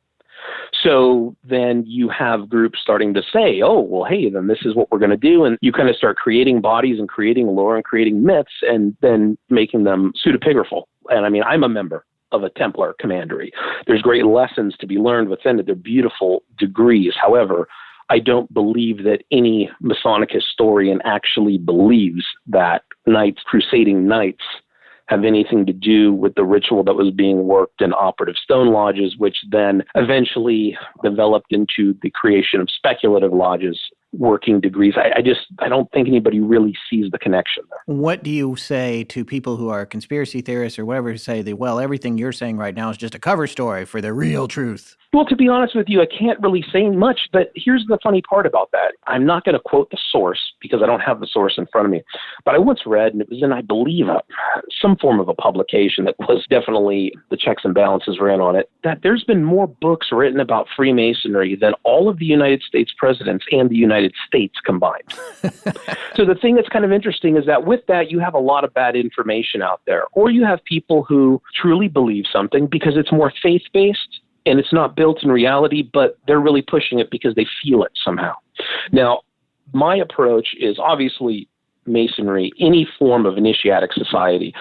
So then you have groups starting to say, oh, well, hey, then this is what we're going to do. And you kind of start creating bodies and creating lore and creating myths and then making them pseudepigraphal. And I mean, I'm a member of a Templar commandery. There's great lessons to be learned within it. They're beautiful degrees. However, I don't believe that any Masonic historian actually believes that crusading knights have anything to do with the ritual that was being worked in operative stone lodges, which then eventually developed into the creation of speculative lodges, working degrees. I don't think anybody really sees the connection there. What do you say to people who are conspiracy theorists or whatever who say that, well, everything you're saying right now is just a cover story for the real truth? Well, to be honest with you, I can't really say much, but here's the funny part about that. I'm not going to quote the source because I don't have the source in front of me, but I once read, and it was in, I believe, some form of a publication that was definitely the checks and balances ran on it, that there's been more books written about Freemasonry than all of the United States presidents and the United States combined. So the thing that's kind of interesting is that with that, you have a lot of bad information out there, or you have people who truly believe something because it's more faith-based, and it's not built in reality, but they're really pushing it because they feel it somehow. Now, my approach is obviously Masonry, any form of initiatic society.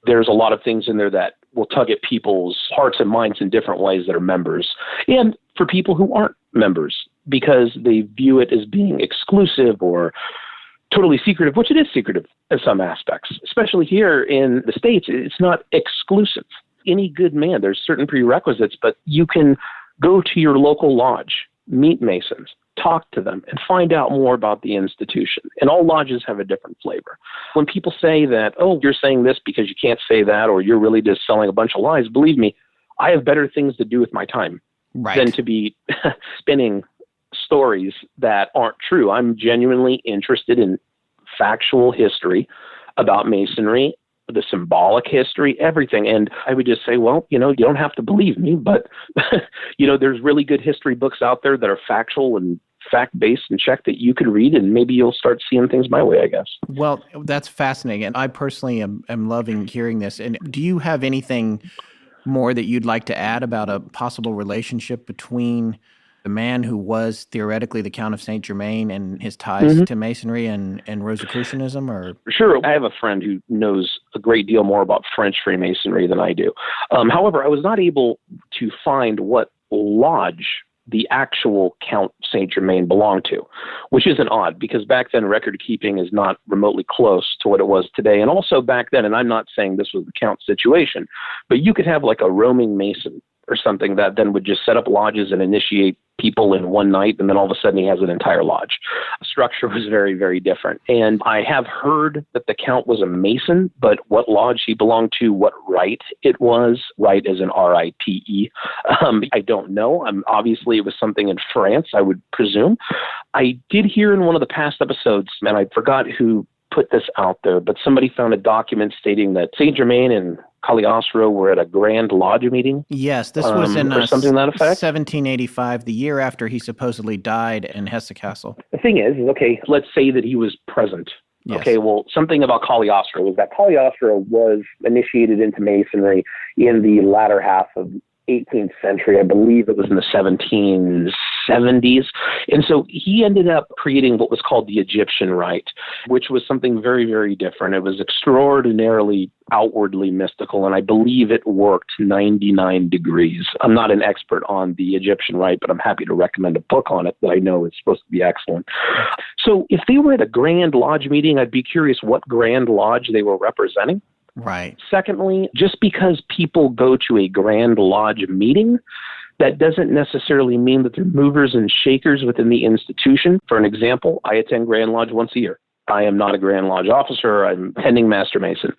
There's a lot of things in there that will tug at people's hearts and minds in different ways that are members. And for people who aren't members, because they view it as being exclusive or totally secretive, which it is secretive in some aspects. Especially here in the States, it's not exclusive. Any good man, there's certain prerequisites, but you can go to your local lodge, meet Masons, talk to them, and find out more about the institution. And all lodges have a different flavor. When people say that, oh, you're saying this because you can't say that, or you're really just selling a bunch of lies, believe me, I have better things to do with my time than to be spinning stories that aren't true. I'm genuinely interested in factual history about Masonry, the symbolic history, everything. And I would just say, well, you don't have to believe me, but, there's really good history books out there that are factual and fact-based and check that you could read, and maybe you'll start seeing things my way, I guess. Well, that's fascinating. And I personally am loving hearing this. And do you have anything more that you'd like to add about a possible relationship between the man who was theoretically the Count of Saint Germain and his ties to Masonry and Rosicrucianism? Or Sure. I have a friend who knows a great deal more about French Freemasonry than I do. However, I was not able to find what lodge the actual Count Saint Germain belonged to, which isn't odd because back then record keeping is not remotely close to what it was today. And also back then, and I'm not saying this was the Count situation, but you could have like a roaming Mason or something that then would just set up lodges and initiate people in one night, and then all of a sudden he has an entire lodge. The structure was very, very different. And I have heard that the Count was a Mason, but what lodge he belonged to, what rite it was, rite as in R-I-T-E, I don't know. Obviously, it was something in France, I would presume. I did hear in one of the past episodes, and I forgot who put this out there, but somebody found a document stating that Saint Germain and Cagliostro were at a Grand Lodge meeting. Yes, this was in something to that effect. 1785, the year after he supposedly died in Hesse Castle. The thing is, okay, let's say that he was present. Yes. Okay, well, something about Cagliostro was that Cagliostro was initiated into Masonry in the latter half of 18th century. I believe it was in the 1770s. And so he ended up creating what was called the Egyptian Rite, which was something very, very different. It was extraordinarily outwardly mystical, and I believe it worked 99 degrees. I'm not an expert on the Egyptian Rite, but I'm happy to recommend a book on it that I know is supposed to be excellent. So if they were at a Grand Lodge meeting, I'd be curious what Grand Lodge they were representing. Right. Secondly, just because people go to a Grand Lodge meeting, that doesn't necessarily mean that they're movers and shakers within the institution. For an example, I attend Grand Lodge once a year. I am not a Grand Lodge officer. I'm attending Master Mason.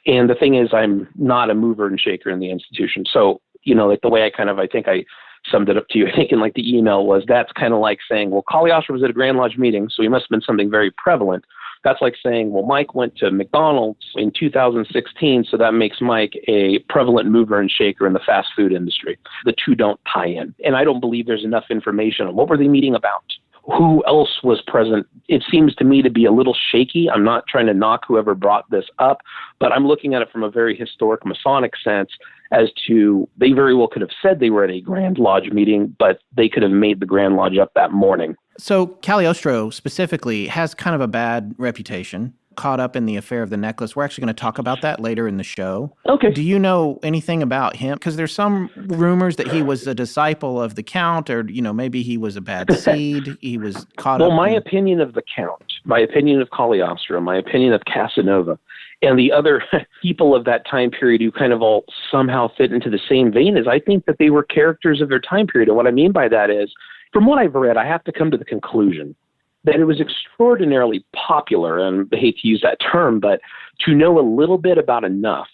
And the thing is, I'm not a mover and shaker in the institution. So, like the way I think I summed it up to you, I think in like the email was, that's kind of like saying, well, Cagliostro was at a Grand Lodge meeting, so he must have been something very prevalent. That's like saying, well, Mike went to McDonald's in 2016, so that makes Mike a prevalent mover and shaker in the fast food industry. The two don't tie in. And I don't believe there's enough information on what were they meeting about. Who else was present? It seems to me to be a little shaky. I'm not trying to knock whoever brought this up, but I'm looking at it from a very historic Masonic sense as to they very well could have said they were at a Grand Lodge meeting, but they could have made the Grand Lodge up that morning. So Cagliostro specifically has kind of a bad reputation, caught up in the affair of the necklace. We're actually going to talk about that later in the show. Okay. Do you know anything about him? Because there's some rumors that he was a disciple of the Count, or, maybe he was a bad seed. He was caught up. Well, my opinion of the Count, my opinion of Cagliostro, my opinion of Casanova, and the other people of that time period who kind of all somehow fit into the same vein is I think that they were characters of their time period. And what I mean by that is, from what I've read, I have to come to the conclusion that it was extraordinarily popular, and I hate to use that term, but to know a little bit about enough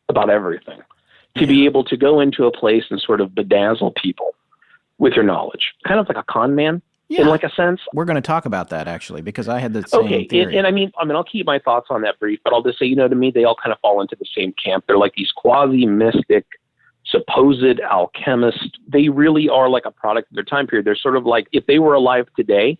about everything, to be able to go into a place and sort of bedazzle people with your knowledge, kind of like a con man in like a sense. We're going to talk about that actually, because I had the same theory. And I mean, I'll keep my thoughts on that brief, but I'll just say, to me, they all kind of fall into the same camp. They're like these quasi-mystic, supposed alchemists. They really are like a product of their time period. They're sort of like, if they were alive today,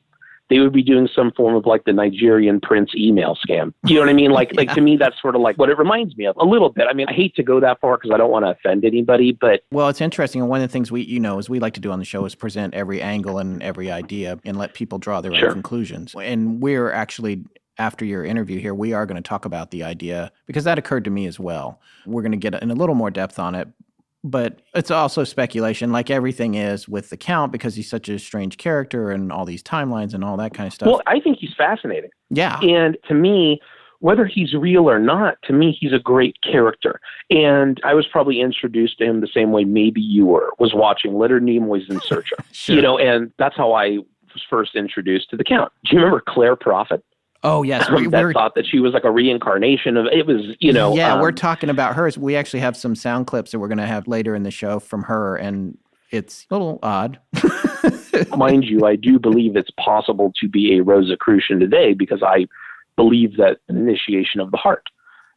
they would be doing some form of like the Nigerian prince email scam. You know what I mean? Like to me, that's sort of like what it reminds me of a little bit. I mean, I hate to go that far because I don't want to offend anybody, but. Well, it's interesting. And one of the things as we like to do on the show is present every angle and every idea and let people draw their own conclusions. And we're actually, after your interview here, we are going to talk about the idea because that occurred to me as well. We're going to get in a little more depth on it. But it's also speculation, like everything is with the Count, because he's such a strange character and all these timelines and all that kind of stuff. Well, I think he's fascinating. Yeah. And to me, whether he's real or not, to me, he's a great character. And I was probably introduced to him the same way maybe you was watching Leonard Nimoy's In Search of. Sure. And that's how I was first introduced to the Count. Do you remember Claire Prophet? Oh, yes. That thought that she was like a reincarnation of, it was, Yeah, we're talking about hers. We actually have some sound clips that we're going to have later in the show from her, and it's a little odd. Mind you, I do believe it's possible to be a Rosicrucian today because I believe that an initiation of the heart,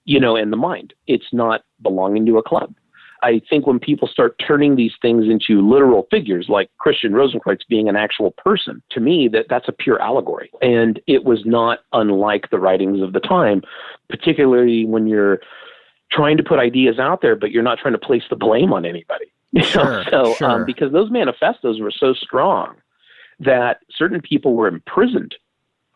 and the mind, it's not belonging to a club. I think when people start turning these things into literal figures, like Christian Rosenkreutz being an actual person, to me, that's a pure allegory. And it was not unlike the writings of the time, particularly when you're trying to put ideas out there, but you're not trying to place the blame on anybody. Sure. Because those manifestos were so strong that certain people were imprisoned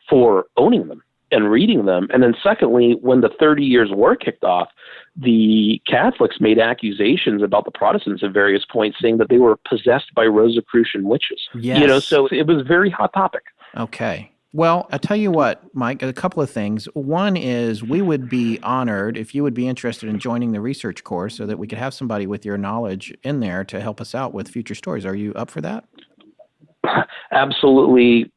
for owning them and reading them. And then secondly, when the 30 Years' War kicked off, the Catholics made accusations about the Protestants at various points, saying that they were possessed by Rosicrucian witches. Yes. So it was a very hot topic. Okay. Well, I tell you what, Mike, a couple of things. One is we would be honored if you would be interested in joining the research course so that we could have somebody with your knowledge in there to help us out with future stories. Are you up for that? Absolutely.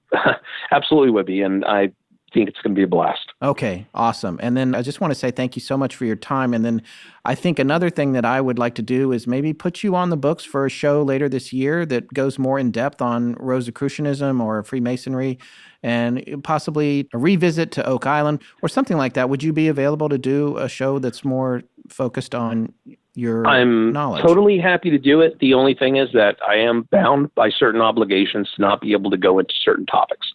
Absolutely would be. And I think it's going to be a blast. Okay, awesome. And then I just want to say thank you so much for your time. And then I think another thing that I would like to do is maybe put you on the books for a show later this year that goes more in depth on Rosicrucianism or Freemasonry and possibly a revisit to Oak Island or something like that. Would you be available to do a show that's more focused on your knowledge? I'm totally happy to do it. The only thing is that I am bound by certain obligations to not be able to go into certain topics.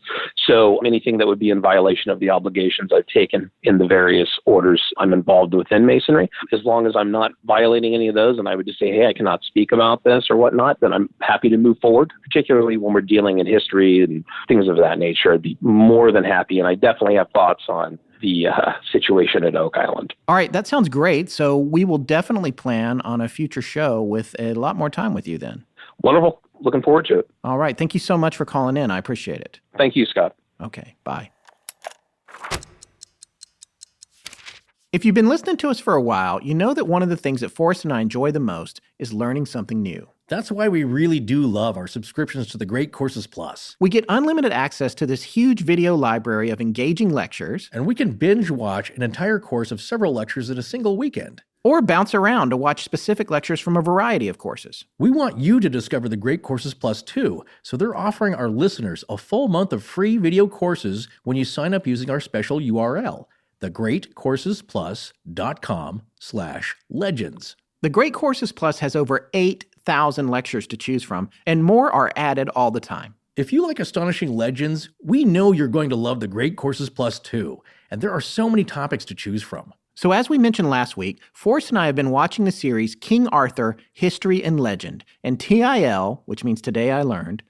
So anything that would be in violation of the obligations I've taken in the various orders I'm involved within Masonry, as long as I'm not violating any of those and I would just say, hey, I cannot speak about this or whatnot, then I'm happy to move forward, particularly when we're dealing in history and things of that nature. I'd be more than happy. And I definitely have thoughts on the situation at Oak Island. All right, that sounds great. So we will definitely plan on a future show with a lot more time with you then. Wonderful. Looking forward to it. All right. Thank you so much for calling in. I appreciate it. Thank you, Scott. Okay, bye. If you've been listening to us for a while, you know that one of the things that Forrest and I enjoy the most is learning something new. That's why we really do love our subscriptions to the Great Courses Plus. We get unlimited access to this huge video library of engaging lectures, And we can binge watch an entire course of several lectures in a single weekend. or bounce around to watch specific lectures from a variety of courses. We want you to discover the Great Courses Plus too, so they're offering our listeners a full month of free video courses when you sign up using our special URL, thegreatcoursesplus.com/legends. The Great Courses Plus has over 8,000 lectures to choose from, and more are added all the time. If you like Astonishing Legends, we know you're going to love the Great Courses Plus too, and there are so many topics to choose from. So as we mentioned last week, Forrest and I have been watching the series King Arthur, History and Legend, and TIL, which means Today I Learned,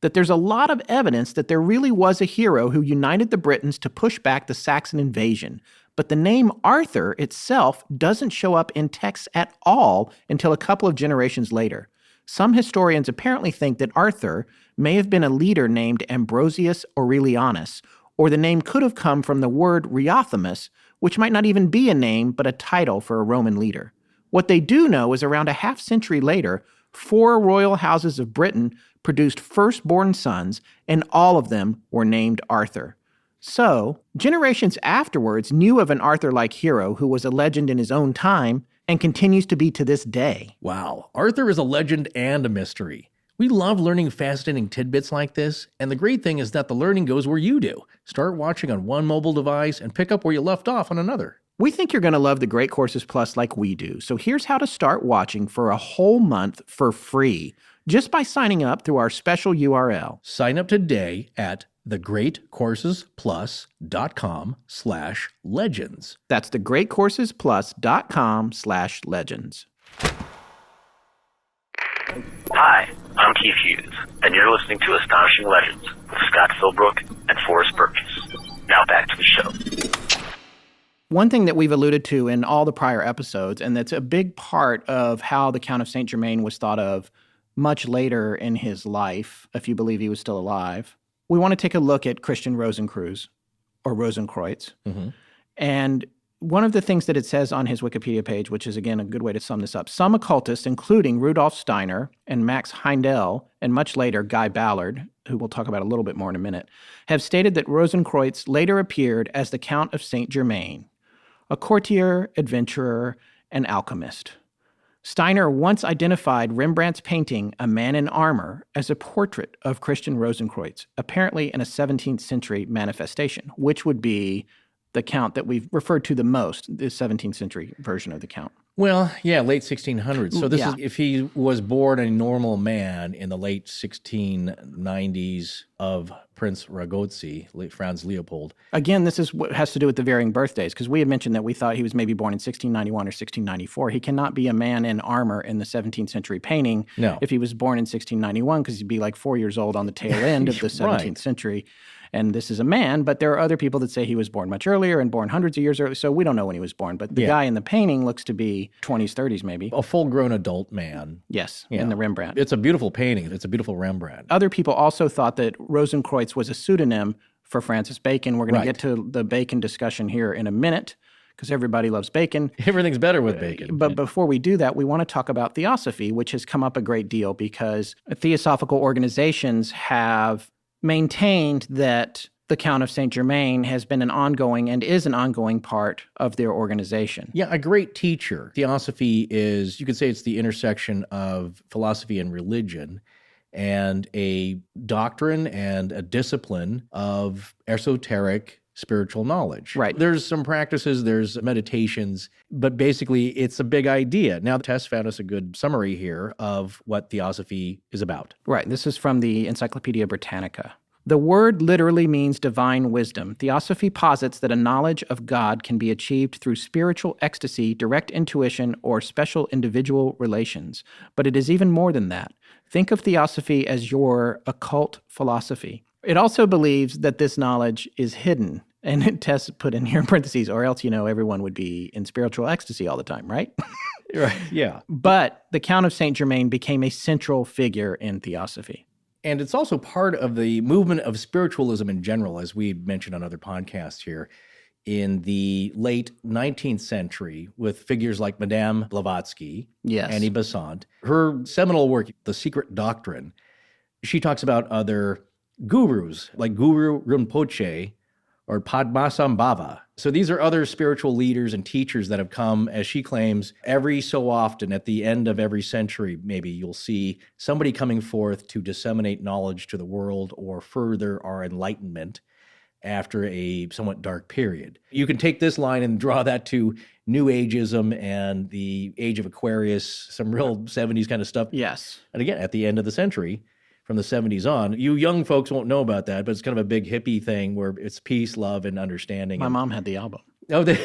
that there's a lot of evidence that there really was a hero who united the Britons to push back the Saxon invasion. But the name Arthur itself doesn't show up in texts at all until a couple of generations later. Some historians apparently think that Arthur may have been a leader named Ambrosius Aurelianus, or the name could have come from the word Reothamus, which might not even be a name but a title for a Roman leader. What they do know is around a half century later, 4 royal houses of Britain produced firstborn sons, and all of them were named Arthur. So, generations afterwards knew of an Arthur-like hero who was a legend in his own time and continues to be to this day. Wow, Arthur is a legend and a mystery. We love learning fascinating tidbits like this, and the great thing is that the learning goes where you do. Start watching on one mobile device and pick up where you left off on another. We think you're going to love the Great Courses Plus like we do, so here's how to start watching for a whole month for free, just by signing up through our special URL. Sign up today at thegreatcoursesplus.com/legends. That's thegreatcoursesplus.com/legends. Hi, I'm Keith Hughes, and you're listening to Astonishing Legends with Scott Philbrook and Forrest Burgess. Now back to the show. One thing that we've alluded to in all the prior episodes, and that's a big part of how the Count of Saint Germain was thought of much later in his life, if you believe he was still alive, we want to take a look at Christian Rosenkreuz, or Rosenkreuz. Mm-hmm. And one of the things that it says on his Wikipedia page, which is, again, a good way to sum this up, some occultists, including Rudolf Steiner and Max Heindel, and much later Guy Ballard, who we'll talk about a little bit more in a minute, have stated that Rosenkreuz later appeared as the Count of Saint Germain, a courtier, adventurer, and alchemist. Steiner once identified Rembrandt's painting, A Man in Armor, as a portrait of Christian Rosenkreuz, apparently in a 17th century manifestation, which would be the Count that we've referred to the most, the 17th century version of the Count. Well, yeah, late 1600s. So this Yeah. is if he was born a normal man in the late 1690s of Prince Ragozzi, Franz Leopold. Again, this is what has to do with the varying birthdays, because we had mentioned that we thought he was maybe born in 1691 or 1694. He cannot be a man in armor in the 17th century painting if he was born in 1691, because he'd be like 4 years old on the tail end of the 17th century. And this is a man, but there are other people that say he was born much earlier and born hundreds of years earlier, so we don't know when he was born. But the guy in the painting looks to be 20s, 30s maybe. A full-grown adult man. Yes, in the Rembrandt. It's a beautiful painting. It's a beautiful Rembrandt. Other people also thought that Rosenkreuz was a pseudonym for Francis Bacon. We're going to get to the Bacon discussion here in a minute, because everybody loves bacon. Everything's better with bacon. But before we do that, we want to talk about Theosophy, which has come up a great deal because theosophical organizations have maintained that the Count of Saint Germain has been an ongoing and is an ongoing part of their organization. Yeah, a great teacher. Theosophy is, you could say it's the intersection of philosophy and religion, and a doctrine and a discipline of esoteric spiritual knowledge. Right. There's some practices, there's meditations, but basically it's a big idea. Now, Tess found us a good summary here of what Theosophy is about. Right. This is from the Encyclopedia Britannica. The word literally means divine wisdom. Theosophy posits that a knowledge of God can be achieved through spiritual ecstasy, direct intuition, or special individual relations. But it is even more than that. Think of Theosophy as your occult philosophy. It also believes that this knowledge is hidden. And Tess put in here in parentheses, or else, everyone would be in spiritual ecstasy all the time, right? Right, yeah. But the Count of Saint Germain became a central figure in Theosophy. And it's also part of the movement of spiritualism in general, as we mentioned on other podcasts here, in the late 19th century with figures like Madame Blavatsky, Annie Besant. Her seminal work, The Secret Doctrine, she talks about other gurus like Guru Rinpoche or Padmasambhava. So these are other spiritual leaders and teachers that have come, as she claims, every so often at the end of every century, maybe you'll see somebody coming forth to disseminate knowledge to the world or further our enlightenment after a somewhat dark period. You can take this line and draw that to New Ageism and the Age of Aquarius, some real 70s kind of stuff. Yes. And again, at the end of the century, from the 70s on. You young folks won't know about that, but it's kind of a big hippie thing where it's peace, love, and understanding. My mom had the album. Oh, this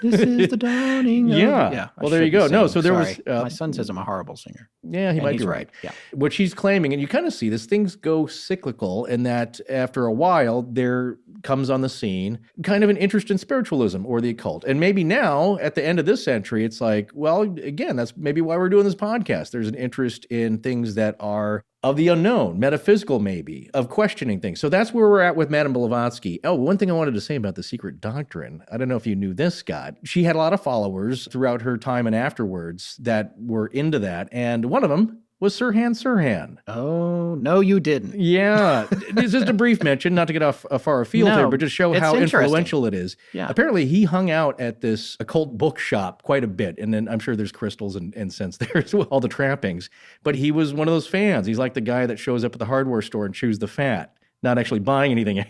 is the dawning. Yeah. Well, there you go. No, so there Sorry. was... my son says I'm a horrible singer. Yeah, he might be right. Yeah. What she's claiming, and you kind of see this, things go cyclical in that after a while, there comes on the scene kind of an interest in spiritualism or the occult. And maybe now, at the end of this century, it's like, well, again, that's maybe why we're doing this podcast. There's an interest in things that are of the unknown, metaphysical maybe, of questioning things. So that's where we're at with Madame Blavatsky. Oh, one thing I wanted to say about The Secret Doctrine, I don't know if you knew this, Scott. She had a lot of followers throughout her time and afterwards that were into that, and one of them was Sirhan Sirhan. Oh, no, you didn't. Yeah. It's just a brief mention, not to get off a far afield here, but just show how influential it is. Yeah. Apparently, he hung out at this occult bookshop quite a bit, and then I'm sure there's crystals and incense there as well, all the trappings. But he was one of those fans. He's like the guy that shows up at the hardware store and chews the fat, not actually buying anything,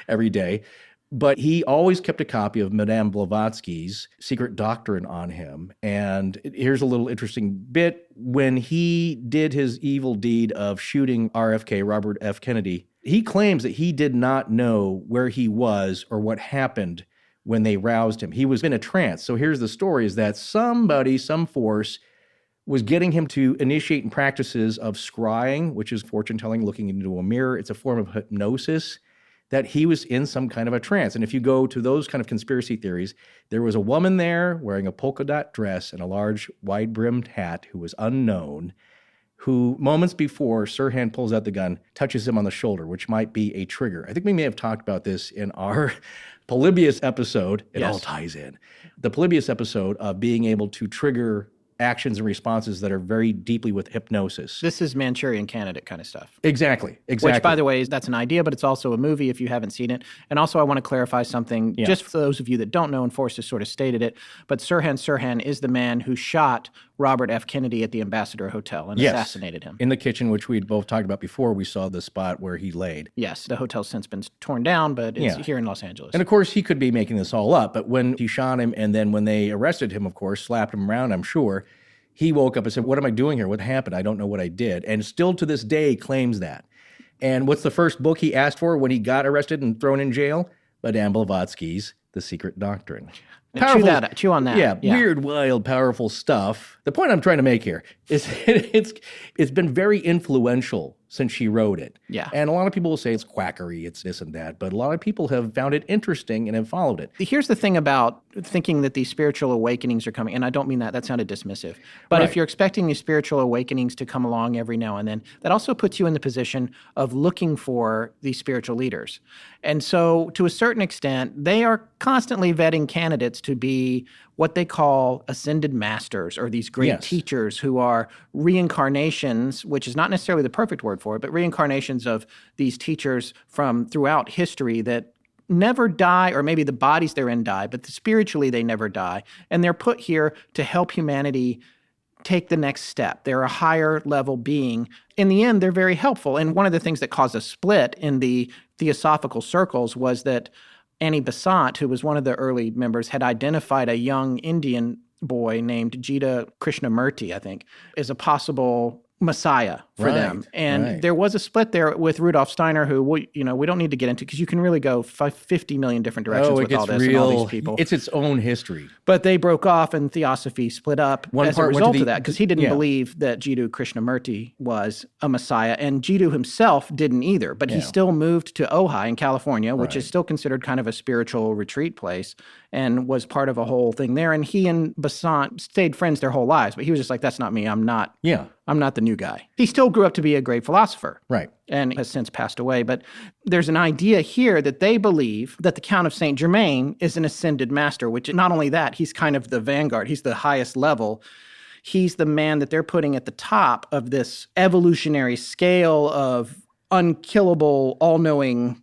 every day. But he always kept a copy of Madame Blavatsky's Secret Doctrine on him. And here's a little interesting bit. When he did his evil deed of shooting RFK, Robert F. Kennedy, he claims that he did not know where he was or what happened when they roused him. He was in a trance. So here's the story, is that somebody, some force, was getting him to initiate practices of scrying, which is fortune-telling, looking into a mirror. It's a form of hypnosis, that he was in some kind of a trance. And if you go to those kind of conspiracy theories, there was a woman there wearing a polka dot dress and a large wide-brimmed hat who was unknown, who moments before Sirhan pulls out the gun, touches him on the shoulder, which might be a trigger. I think we may have talked about this in our Polybius episode. It all ties in. The Polybius episode of being able to trigger actions and responses that are very deeply with hypnosis. This is Manchurian Candidate kind of stuff. Exactly. Which, by the way, that's an idea, but it's also a movie if you haven't seen it. And also, I want to clarify something, just for those of you that don't know, and Forrest has sort of stated it, but Sirhan is the man who shot Robert F. Kennedy at the Ambassador Hotel and assassinated him. In the kitchen, which we'd both talked about before, we saw the spot where he laid. Yes, the hotel's since been torn down, but it's here in Los Angeles. And of course, he could be making this all up, but when he shot him and then when they arrested him, of course, slapped him around, I'm sure, he woke up and said, what am I doing here? What happened? I don't know what I did. And still to this day claims that. And what's the first book he asked for when he got arrested and thrown in jail? Madame Blavatsky's The Secret Doctrine. Chew on that. Yeah, weird, wild, powerful stuff. The point I'm trying to make here is it's been very influential since she wrote it. Yeah. And a lot of people will say it's quackery, it's this and that, but a lot of people have found it interesting and have followed it. Here's the thing about thinking that these spiritual awakenings are coming, and I don't mean that sounded dismissive, but if you're expecting these spiritual awakenings to come along every now and then, that also puts you in the position of looking for these spiritual leaders. And so to a certain extent, they are constantly vetting candidates to be what they call ascended masters, or these great teachers who are reincarnations, which is not necessarily the perfect word for it, but reincarnations of these teachers from throughout history that never die, or maybe the bodies they're in die, but spiritually they never die. And they're put here to help humanity take the next step. They're a higher level being. In the end, they're very helpful. And one of the things that caused a split in the Theosophical circles was that Annie Besant, who was one of the early members, had identified a young Indian boy named Jita Krishnamurti, I think, as a possible messiah for them. And there was a split there with Rudolf Steiner, who we don't need to get into because you can really go 50 million different directions with all this and all these people. It's its own history. But they broke off and Theosophy split up as a result of that because he didn't believe that Jiddu Krishnamurti was a messiah. And Jiddu himself didn't either. But he still moved to Ojai in California, which is still considered kind of a spiritual retreat place, and was part of a whole thing there. And he and Besant stayed friends their whole lives. But he was just like, that's not me. I'm not the new guy. He still grew up to be a great philosopher. Right. And has since passed away. But there's an idea here that they believe that the Count of Saint Germain is an ascended master, which not only that, he's kind of the vanguard. He's the highest level. He's the man that they're putting at the top of this evolutionary scale of unkillable, all-knowing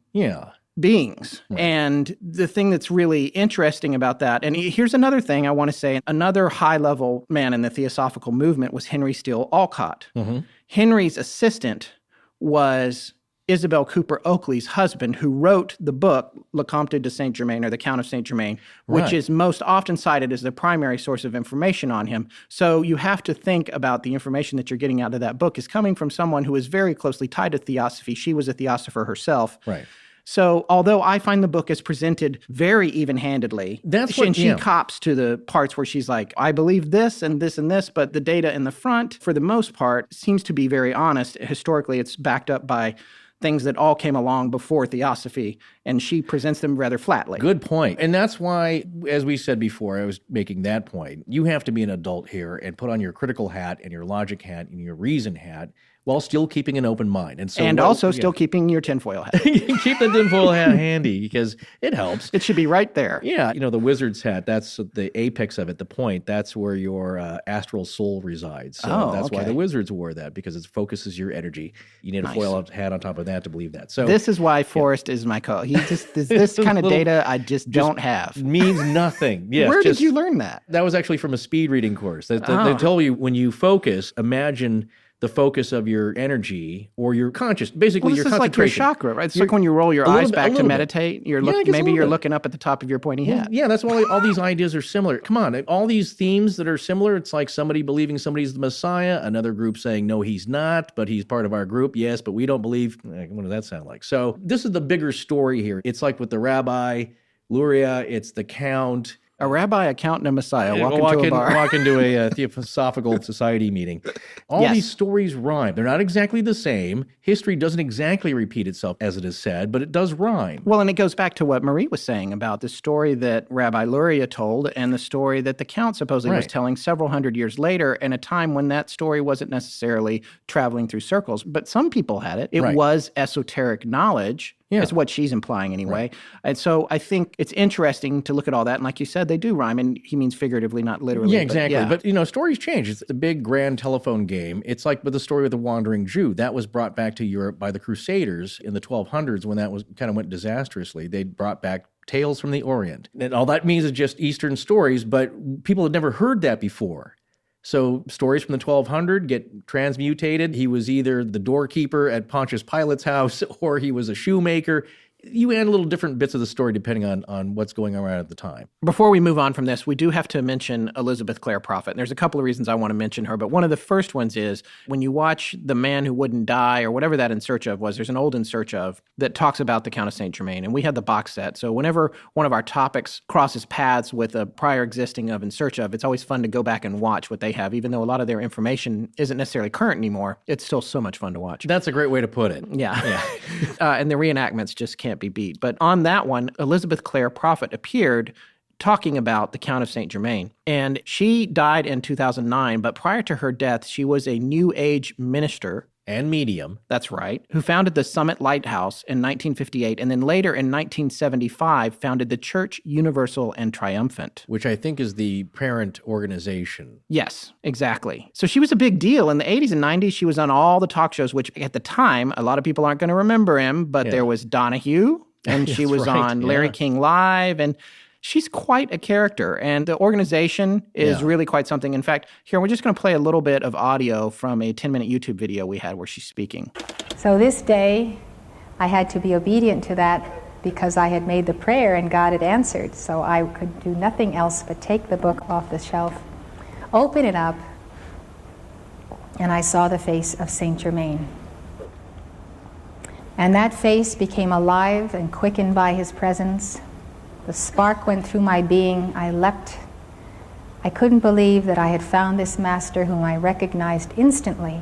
beings. Right. And the thing that's really interesting about that, and here's another thing I want to say, another high-level man in the Theosophical movement was Henry Steele Alcott. Mm-hmm. Henry's assistant was Isabel Cooper Oakley's husband, who wrote the book Le Comte de Saint Germain, or The Count of Saint Germain, which is most often cited as the primary source of information on him. So you have to think about the information that you're getting out of that book is coming from someone who is very closely tied to Theosophy. She was a Theosopher herself. Right. So although I find the book is presented very even-handedly, she cops to the parts where she's like, I believe this and this and this, but the data in the front, for the most part, seems to be very honest. Historically, it's backed up by things that all came along before Theosophy, and she presents them rather flatly. Good point. And that's why, as we said before, I was making that point, you have to be an adult here and put on your critical hat and your logic hat and your reason hat while still keeping an open mind. And also still keeping your tinfoil hat. Keep the tinfoil hat handy because it helps. It should be right there. Yeah. The wizard's hat, that's the apex of it, the point. That's where your astral soul resides. So that's why the wizards wore that, because it focuses your energy. You need a foil hat on top of that to believe that. So this is why Forrest is my co. He just this kind of data I just don't have. Means nothing. Yes, Where did you learn that? That was actually from a speed reading course. They told you when you focus, imagine the focus of your energy or your conscious, basically your concentration. It's like your chakra, right? It's like when you roll your eyes back to meditate, you're looking up at the top of your pointy hat. Yeah, that's why all these ideas are similar. Come on, all these themes that are similar, it's like somebody believing somebody's the Messiah, another group saying, no, he's not, but he's part of our group. Yes, but we don't believe. What does that sound like? So this is the bigger story here. It's like with the rabbi, Luria, it's the count. A rabbi, a count, and a messiah walk into a bar. Walk into a Theosophical Society meeting. All these stories rhyme. They're not exactly the same. History doesn't exactly repeat itself, as it is said, but it does rhyme. Well, and it goes back to what Marie was saying about the story that Rabbi Luria told and the story that the count supposedly was telling several hundred years later, in a time when that story wasn't necessarily traveling through circles. But some people had it. It was esoteric knowledge. Yeah. It's what she's implying anyway. Right. And so I think it's interesting to look at all that. And like you said, they do rhyme. And he means figuratively, not literally. Yeah, exactly. But stories change. It's the big grand telephone game. It's like with the story of the Wandering Jew. That was brought back to Europe by the Crusaders in the 1200s when that was kind of went disastrously. They brought back Tales from the Orient. And all that means is just Eastern stories, but people had never heard that before. So stories from the 1200 get transmutated. He was either the doorkeeper at Pontius Pilate's house or he was a shoemaker. You add little different bits of the story depending on what's going on at the time. Before we move on from this, we do have to mention Elizabeth Clare Prophet. And there's a couple of reasons I want to mention her, but one of the first ones is when you watch The Man Who Wouldn't Die or whatever that In Search Of was, there's an old In Search Of that talks about the Count of Saint Germain. And we had the box set. So whenever one of our topics crosses paths with a prior existing of In Search Of, it's always fun to go back and watch what they have. Even though a lot of their information isn't necessarily current anymore, it's still so much fun to watch. That's a great way to put it. Yeah. And the reenactments just can't be beat. But on that one, Elizabeth Clare Prophet appeared talking about the Count of Saint Germain. And she died in 2009, but prior to her death, she was a New Age minister. And medium. That's right. Who founded the Summit Lighthouse in 1958, and then later in 1975 founded the Church Universal and Triumphant. Which I think is the parent organization. Yes, exactly. So she was a big deal. In the 80s and 90s, she was on all the talk shows, which at the time, a lot of people aren't going to remember him, but there was Donahue, and she was on Larry King Live, and she's quite a character, and the organization is really quite something. In fact, here, we're just going to play a little bit of audio from a 10-minute YouTube video we had where she's speaking. So this day, I had to be obedient to that because I had made the prayer and God had answered. So I could do nothing else but take the book off the shelf, open it up, and I saw the face of Saint Germain. And that face became alive and quickened by his presence. The spark went through my being. I leapt. I couldn't believe that I had found this master whom I recognized instantly.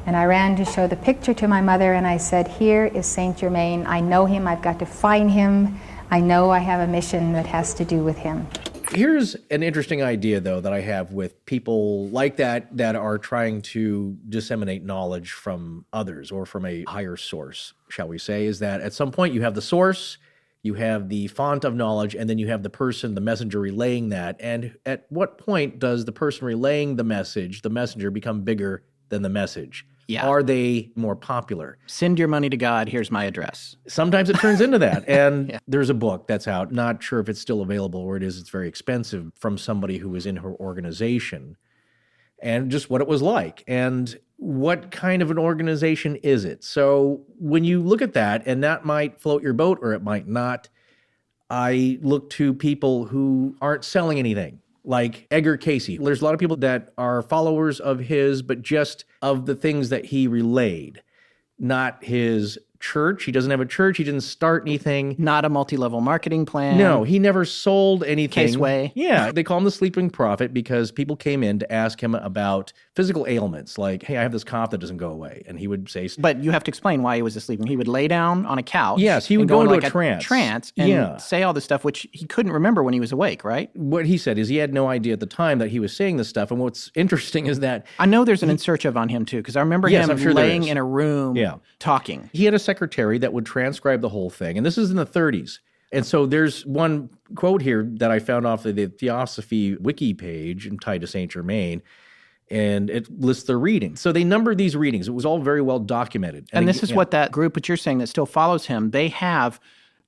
And I ran to show the picture to my mother, and I said, here is Saint Germain. I know him. I've got to find him. I know I have a mission that has to do with him. Here's an interesting idea, though, that I have with people like that are trying to disseminate knowledge from others or from a higher source, shall we say, is that at some point you have the source, you have the font of knowledge, and then you have the person, the messenger, relaying that. And at what point does the person relaying the messenger, become bigger than the message? Yeah. Are they more popular? Send your money to God. Here's my address. Sometimes it turns into that. And there's a book that's out. Not sure if it's still available or it is. It's very expensive, from somebody who was in her organization, and just what it was like. And what kind of an organization is it? So when you look at that, and that might float your boat or it might not, I look to people who aren't selling anything, like Edgar Cayce. There's a lot of people that are followers of his, but just of the things that he relayed, not his church. He doesn't have a church. He didn't start anything. Not a multi-level marketing plan. No, he never sold anything. Caseway. Yeah, they call him the sleeping prophet because people came in to ask him about physical ailments, like, hey, I have this cough that doesn't go away. And he would say... But you have to explain why he was asleep. He would lay down on a couch. Yes, he would go into a trance and say all this stuff, which he couldn't remember when he was awake, right? What he said is he had no idea at the time that he was saying this stuff. And what's interesting is that... I know there's an In Search Of on him, too, because I remember him laying in a room talking. He had a secretary that would transcribe the whole thing. And this is in the 30s. And so there's one quote here that I found off of the Theosophy wiki page in Count of Saint Germain, and it lists the readings. So they numbered these readings. It was all very well documented. And this is what that group that you're saying that still follows him, they have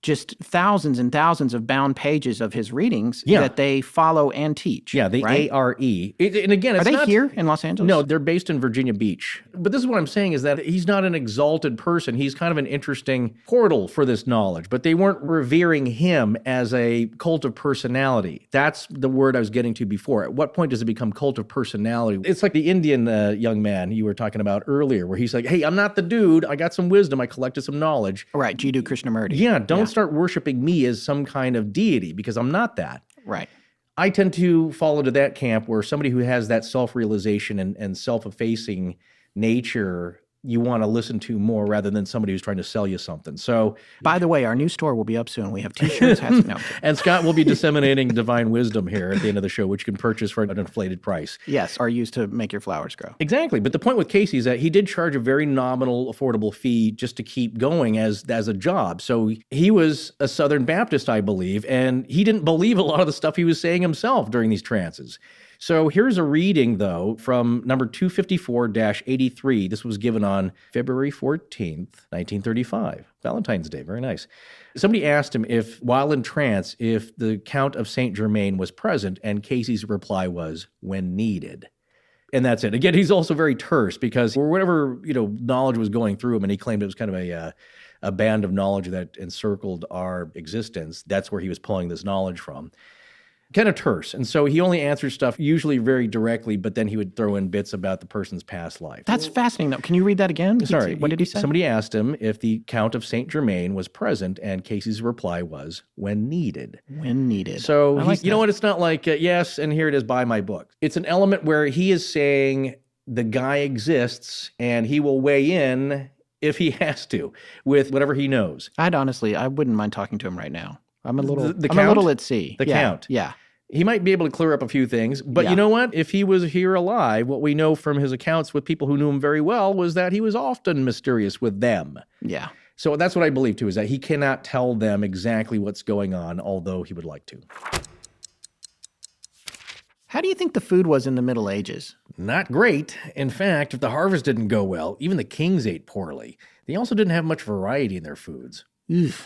just thousands and thousands of bound pages of his readings that they follow and teach. Yeah, the ARE. And again, it's Are they here in Los Angeles? No, they're based in Virginia Beach. But this is what I'm saying is that he's not an exalted person. He's kind of an interesting portal for this knowledge. But they weren't revering him as a cult of personality. That's the word I was getting to before. At what point does it become cult of personality? It's like the Indian young man you were talking about earlier, where he's like, hey, I'm not the dude. I got some wisdom. I collected some knowledge. Right, Jiddu Krishnamurti. Yeah, don't start worshiping me as some kind of deity, because I'm not that. Right. I tend to fall into that camp where somebody who has that self-realization and self-effacing nature you want to listen to more rather than somebody who's trying to sell you something. So, by the way, our new store will be up soon. We have t-shirts, hats. No. And Scott will be disseminating divine wisdom here at the end of the show, which you can purchase for an inflated price. Yes, or used to make your flowers grow. Exactly. But the point with Casey is that he did charge a very nominal, affordable fee just to keep going as a job. So he was a Southern Baptist, I believe, and he didn't believe a lot of the stuff he was saying himself during these trances. So here's a reading, though, from number 254-83. This was given on February 14th, 1935. Valentine's Day. Very nice. Somebody asked him if, while in trance, if the Count of Saint Germain was present, and Casey's reply was, when needed. And that's it. Again, he's also very terse because whatever, knowledge was going through him, and he claimed it was kind of a band of knowledge that encircled our existence. That's where he was pulling this knowledge from. Kind of terse. And so he only answered stuff usually very directly, but then he would throw in bits about the person's past life. That's fascinating, though. Can you read that again? Sorry. What did he say? Somebody asked him if the Count of Saint Germain was present, and Casey's reply was, when needed. When needed. So, you know what? It's not like, yes, and here it is, buy my book. It's an element where he is saying the guy exists, and he will weigh in if he has to with whatever he knows. I wouldn't mind talking to him right now. I'm a little at sea. The Count. Yeah. He might be able to clear up a few things, but you know what? If he was here alive, what we know from his accounts with people who knew him very well was that he was often mysterious with them. Yeah. So that's what I believe, too, is that he cannot tell them exactly what's going on, although he would like to. How do you think the food was in the Middle Ages? Not great. In fact, if the harvest didn't go well, even the kings ate poorly. They also didn't have much variety in their foods.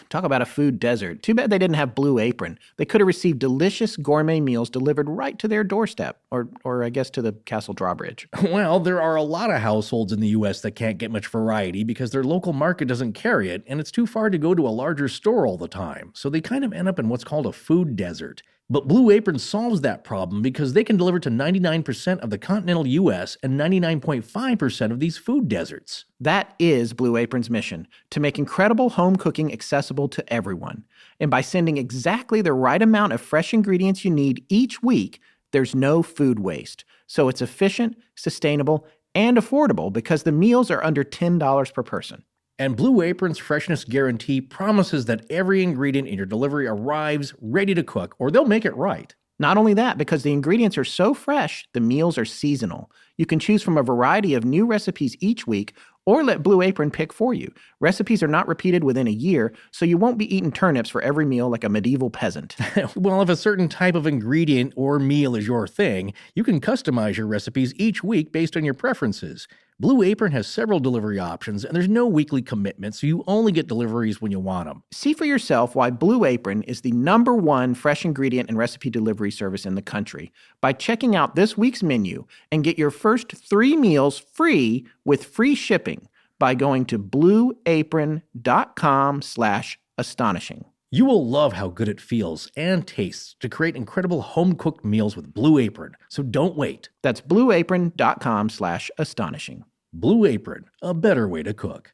Talk about a food desert. Too bad they didn't have Blue Apron. They could have received delicious gourmet meals delivered right to their doorstep, or I guess to the castle drawbridge. Well, there are a lot of households in the U.S. that can't get much variety because their local market doesn't carry it, and it's too far to go to a larger store all the time. So they kind of end up in what's called a food desert. But Blue Apron solves that problem because they can deliver to 99% of the continental U.S. and 99.5% of these food deserts. That is Blue Apron's mission, to make incredible home cooking accessible to everyone. And by sending exactly the right amount of fresh ingredients you need each week, there's no food waste. So it's efficient, sustainable, and affordable because the meals are under $10 per person. And Blue Apron's freshness guarantee promises that every ingredient in your delivery arrives ready to cook, or they'll make it right. Not only that, because the ingredients are so fresh, the meals are seasonal. You can choose from a variety of new recipes each week, or let Blue Apron pick for you. Recipes are not repeated within a year, so you won't be eating turnips for every meal like a medieval peasant. Well, if a certain type of ingredient or meal is your thing, you can customize your recipes each week based on your preferences. Blue Apron has several delivery options, and there's no weekly commitment, so you only get deliveries when you want them. See for yourself why Blue Apron is the #1 fresh ingredient and recipe delivery service in the country by checking out this week's menu and get your first 3 meals free with free shipping by going to blueapron.com/astonishing. You will love how good it feels and tastes to create incredible home-cooked meals with Blue Apron, so don't wait. That's blueapron.com/astonishing. Blue Apron, a better way to cook.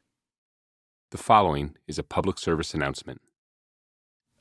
The following is a public service announcement.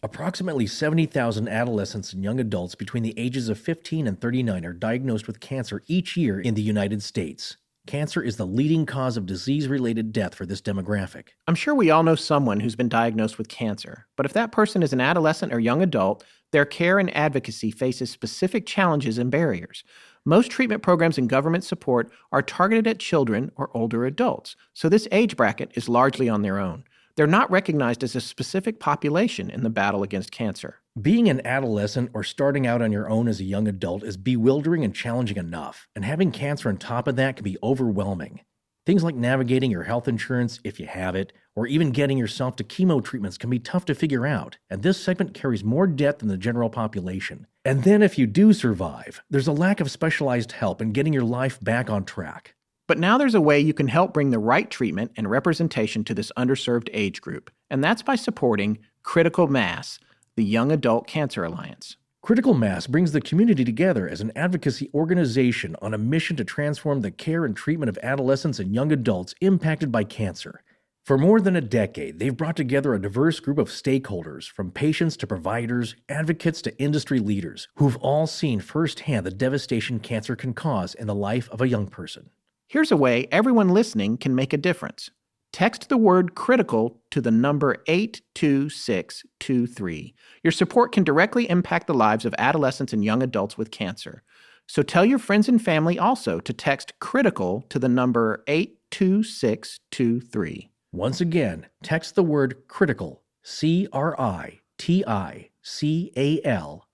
Approximately 70,000 adolescents and young adults between the ages of 15 and 39 are diagnosed with cancer each year in the United States. Cancer is the leading cause of disease-related death for this demographic. I'm sure we all know someone who's been diagnosed with cancer, but if that person is an adolescent or young adult, their care and advocacy faces specific challenges and barriers. Most treatment programs and government support are targeted at children or older adults, so this age bracket is largely on their own. They're not recognized as a specific population in the battle against cancer. Being an adolescent or starting out on your own as a young adult is bewildering and challenging enough, and having cancer on top of that can be overwhelming. Things like navigating your health insurance, if you have it, or even getting yourself to chemo treatments can be tough to figure out, and this segment carries more debt than the general population. And then if you do survive, there's a lack of specialized help in getting your life back on track. But now there's a way you can help bring the right treatment and representation to this underserved age group, and that's by supporting Critical Mass, the Young Adult Cancer Alliance. Critical Mass brings the community together as an advocacy organization on a mission to transform the care and treatment of adolescents and young adults impacted by cancer. For more than a decade, they've brought together a diverse group of stakeholders, from patients to providers, advocates to industry leaders, who've all seen firsthand the devastation cancer can cause in the life of a young person. Here's a way everyone listening can make a difference. Text the word critical to the number 82623. Your support can directly impact the lives of adolescents and young adults with cancer. So tell your friends and family also to text critical to the number 82623. Once again, text the word critical, CRITICAL,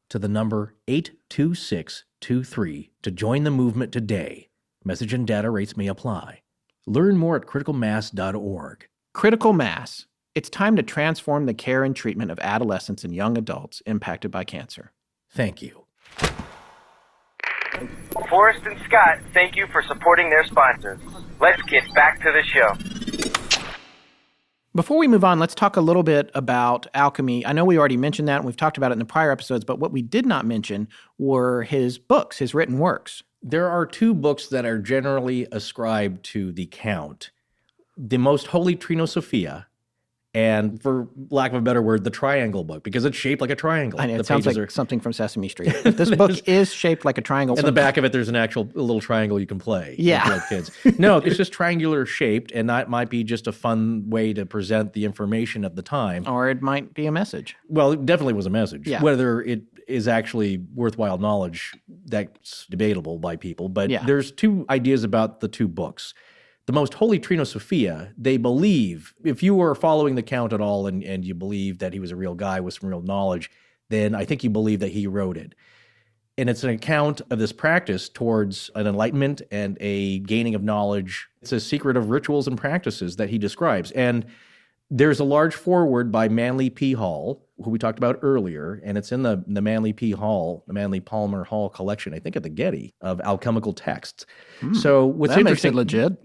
to the number 82623 to join the movement today. Message and data rates may apply. Learn more at criticalmass.org. Critical Mass. It's time to transform the care and treatment of adolescents and young adults impacted by cancer. Thank you. Forrest and Scott, thank you for supporting their sponsors. Let's get back to the show. Before we move on, let's talk a little bit about alchemy. I know we already mentioned that, and we've talked about it in the prior episodes, but what we did not mention were his books, his written works. There are two books that are generally ascribed to the Count. The Most Holy Trinosophia, and for lack of a better word, the Triangle book, because it's shaped like a triangle. I know, the it sounds like are... something from Sesame Street. But this book is shaped like a triangle. In the back of it, there's an actual little triangle you can play. Yeah. Like kids. No, it's just triangular shaped, and that might be just a fun way to present the information of the time. Or it might be a message. Well, it definitely was a message. Yeah. Whether it is actually worthwhile knowledge, that's debatable by people. But there's two ideas about the two books. The Most Holy Trinosophia, they believe, if you were following the Count at all and you believe that he was a real guy with some real knowledge, then I think you believe that he wrote it. And it's an account of this practice towards an enlightenment and a gaining of knowledge. It's a secret of rituals and practices that he describes. And there's a large foreword by Manly P. Hall, who we talked about earlier, and it's in the Manly P. Hall, the Manly Palmer Hall collection, I think at the Getty, of alchemical texts. So what's that interesting... makes it legit.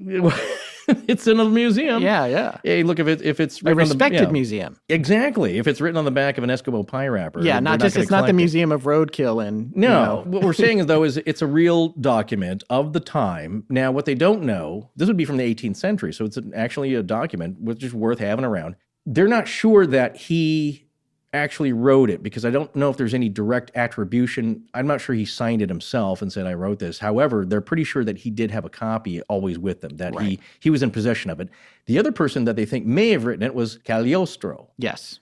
It's in a museum. Yeah. Hey, look, if it's a respected museum. Exactly. If it's written on the back of an Eskimo pie wrapper. Yeah, it's not the Museum of Roadkill. And no, what we're saying though is it's a real document of the time. Now, what they don't know, this would be from the 18th century, so it's actually a document which is worth having around. They're not sure that he actually wrote it because I don't know if there's any direct attribution. I'm not sure he signed it himself and said, I wrote this. However, they're pretty sure that he did have a copy always with him, that he was in possession of it. The other person that they think may have written it was Cagliostro. Yes.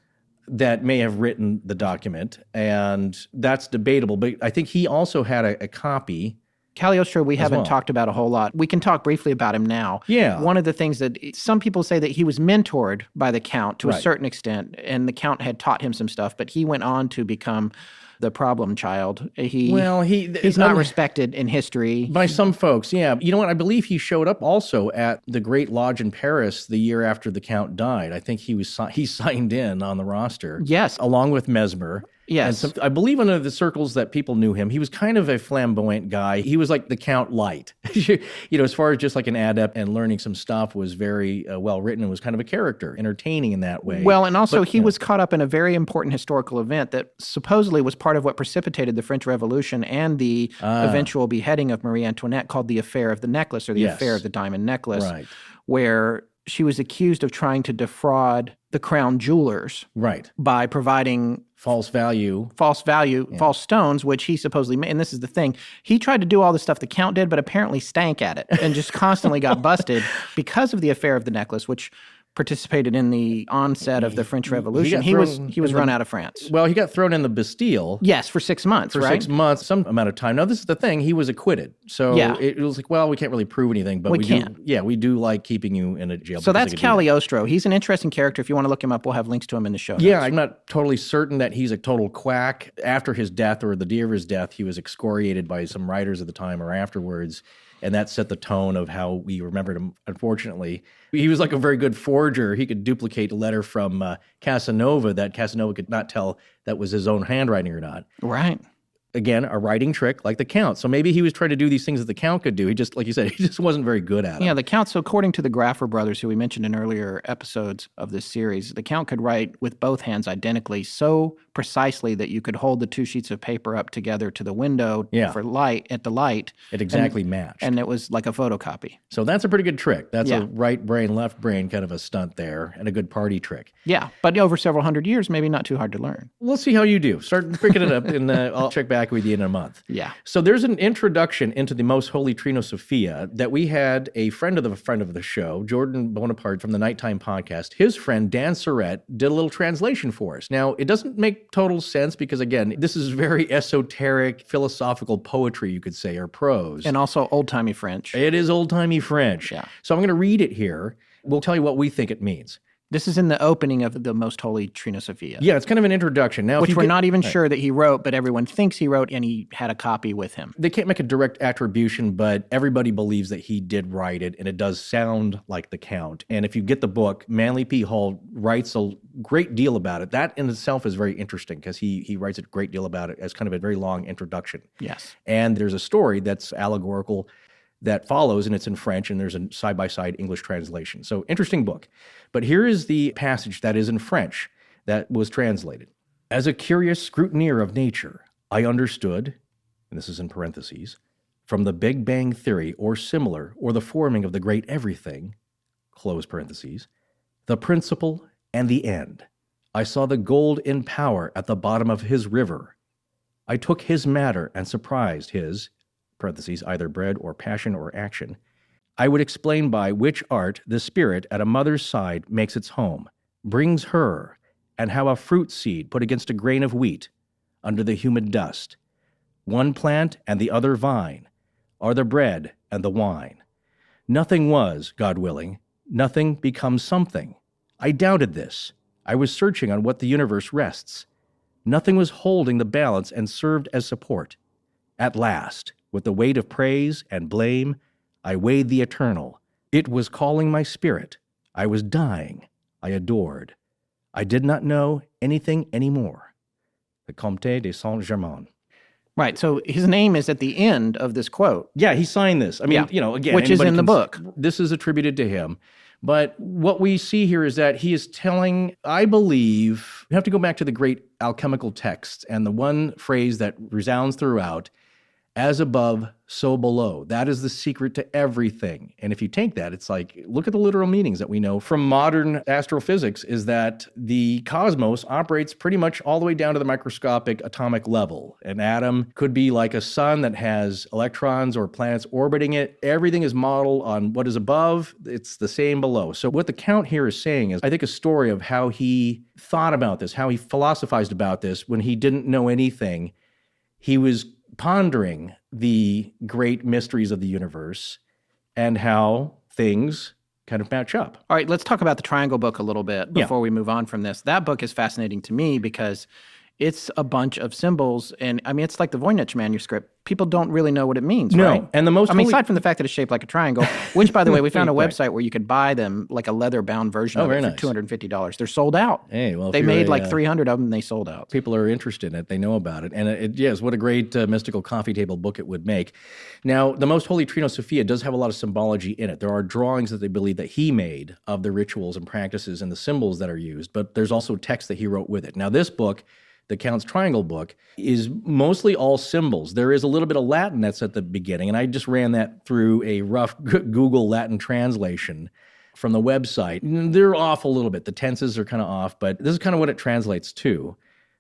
That may have written the document, and that's debatable. But I think he also had a copy. Cagliostro, we haven't talked about a whole lot. We can talk briefly about him now. Yeah. One of the things that some people say that he was mentored by the Count to a certain extent, and the Count had taught him some stuff, but he went on to become the problem child. He's not respected in history. By some folks, yeah. You know what? I believe he showed up also at the Great Lodge in Paris the year after the Count died. I think he signed in on the roster. Yes. Along with Mesmer. Yes. And I believe under the circles that people knew him, he was kind of a flamboyant guy. He was like the Count light. As far as just like an adept and learning some stuff, was very well written and was kind of a character, entertaining in that way. Well, and also he was caught up in a very important historical event that supposedly was part of what precipitated the French Revolution and the eventual beheading of Marie Antoinette, called the Affair of the Necklace, or the Affair of the Diamond Necklace, where she was accused of trying to defraud the crown jewelers by providing false stones, which he supposedly made. And this is the thing. He tried to do all the stuff the Count did, but apparently stank at it and just constantly got busted because of the Affair of the Necklace, which participated in the onset of the French Revolution. He was run out of France. Well, he got thrown in the Bastille. Yes, for 6 months, For 6 months, some amount of time. Now, this is the thing. He was acquitted. So it was like, well, we can't really prove anything, but we do like keeping you in a jail. So that's Cagliostro. He's an interesting character. If you want to look him up, we'll have links to him in the show notes. Yeah, I'm not totally certain that he's a total quack. After his death, or the day of his death, he was excoriated by some writers at the time or afterwards. And that set the tone of how we remembered him, unfortunately. He was like a very good forger. He could duplicate a letter from Casanova that Casanova could not tell that was his own handwriting or not. Right. Again, a writing trick like the Count. So maybe he was trying to do these things that the Count could do. He just, like you said, he just wasn't very good at it. Yeah, the Count, so according to the Graffer brothers, who we mentioned in earlier episodes of this series, the Count could write with both hands identically, so precisely that you could hold the two sheets of paper up together to the window for light at the light. It exactly matched. And it was like a photocopy. So that's a pretty good trick. That's a right brain, left brain kind of a stunt there, and a good party trick. Yeah, but over several hundred years, maybe not too hard to learn. We'll see how you do. Start picking it up, and I'll check back with you in a month. Yeah. So there's an introduction into the Most Holy Trino Sophia that we had a friend of the show, Jordan Bonaparte from the Nighttime Podcast. His friend, Dan Surratt, did a little translation for us. Now, it doesn't make total sense because, again, this is very esoteric, philosophical poetry, you could say, or prose. And also old-timey French. It is old-timey French. Yeah. So I'm going to read it here. We'll tell you what we think it means. This is in the opening of the Most Holy Trino Sophia. Yeah, it's kind of an introduction. Now, which we're not even sure that he wrote, but everyone thinks he wrote, and he had a copy with him. They can't make a direct attribution, but everybody believes that he did write it, and it does sound like the Count. And if you get the book, Manly P. Hall writes a great deal about it. That in itself is very interesting because he writes a great deal about it as kind of a very long introduction. Yes. And there's a story that's allegorical that follows, and it's in French, and there's a side-by-side English translation. So, interesting book. But here is the passage that is in French that was translated. As a curious scrutineer of nature, I understood, and this is in parentheses, from the Big Bang Theory or similar, or the forming of the great everything, close parentheses, the principle and the end. I saw the gold in power at the bottom of his river. I took his matter and surprised his, parentheses, either bread or passion or action, I would explain by which art the spirit at a mother's side makes its home, brings her, and how a fruit seed put against a grain of wheat, under the humid dust, one plant and the other vine, are the bread and the wine. Nothing was, God willing, nothing becomes something. I doubted this. I was searching on what the universe rests. Nothing was holding the balance and served as support. At last, with the weight of praise and blame, I weighed the eternal. It was calling my spirit. I was dying. I adored. I did not know anything anymore. The Comte de Saint Germain. Right, so his name is at the end of this quote. Yeah, he signed this. I mean, again, which is in the book. This is attributed to him. But what we see here is that he is telling, I believe, you have to go back to the great alchemical texts, and the one phrase that resounds throughout, as above, so below. That is the secret to everything. And if you take that, it's like, look at the literal meanings that we know from modern astrophysics, is that the cosmos operates pretty much all the way down to the microscopic atomic level. An atom could be like a sun that has electrons or planets orbiting it. Everything is modeled on what is above. It's the same below. So what the Count here is saying is, I think, a story of how he thought about this, how he philosophized about this when he didn't know anything. He was pondering the great mysteries of the universe and how things kind of match up. All right, let's talk about the Triangle book a little bit before we move on from this. That book is fascinating to me because it's a bunch of symbols, and I mean, it's like the Voynich manuscript. People don't really know what it means, right? And the most aside from the fact that it's shaped like a triangle, which, by the way, we found a website where you could buy them, like a leather-bound version of it for $250. They're sold out. Hey, well, they made like 300 of them, and they sold out. People are interested in it. They know about it. And yes, what a great mystical coffee table book it would make. Now, the Most Holy Trino Sophia does have a lot of symbology in it. There are drawings that they believe that he made of the rituals and practices and the symbols that are used, but there's also text that he wrote with it. Now, this book, the Count's Triangle book, is mostly all symbols. There is a little bit of Latin that's at the beginning, and I just ran that through a rough Google Latin translation from the website. They're off a little bit. The tenses are kind of off, but this is kind of what it translates to.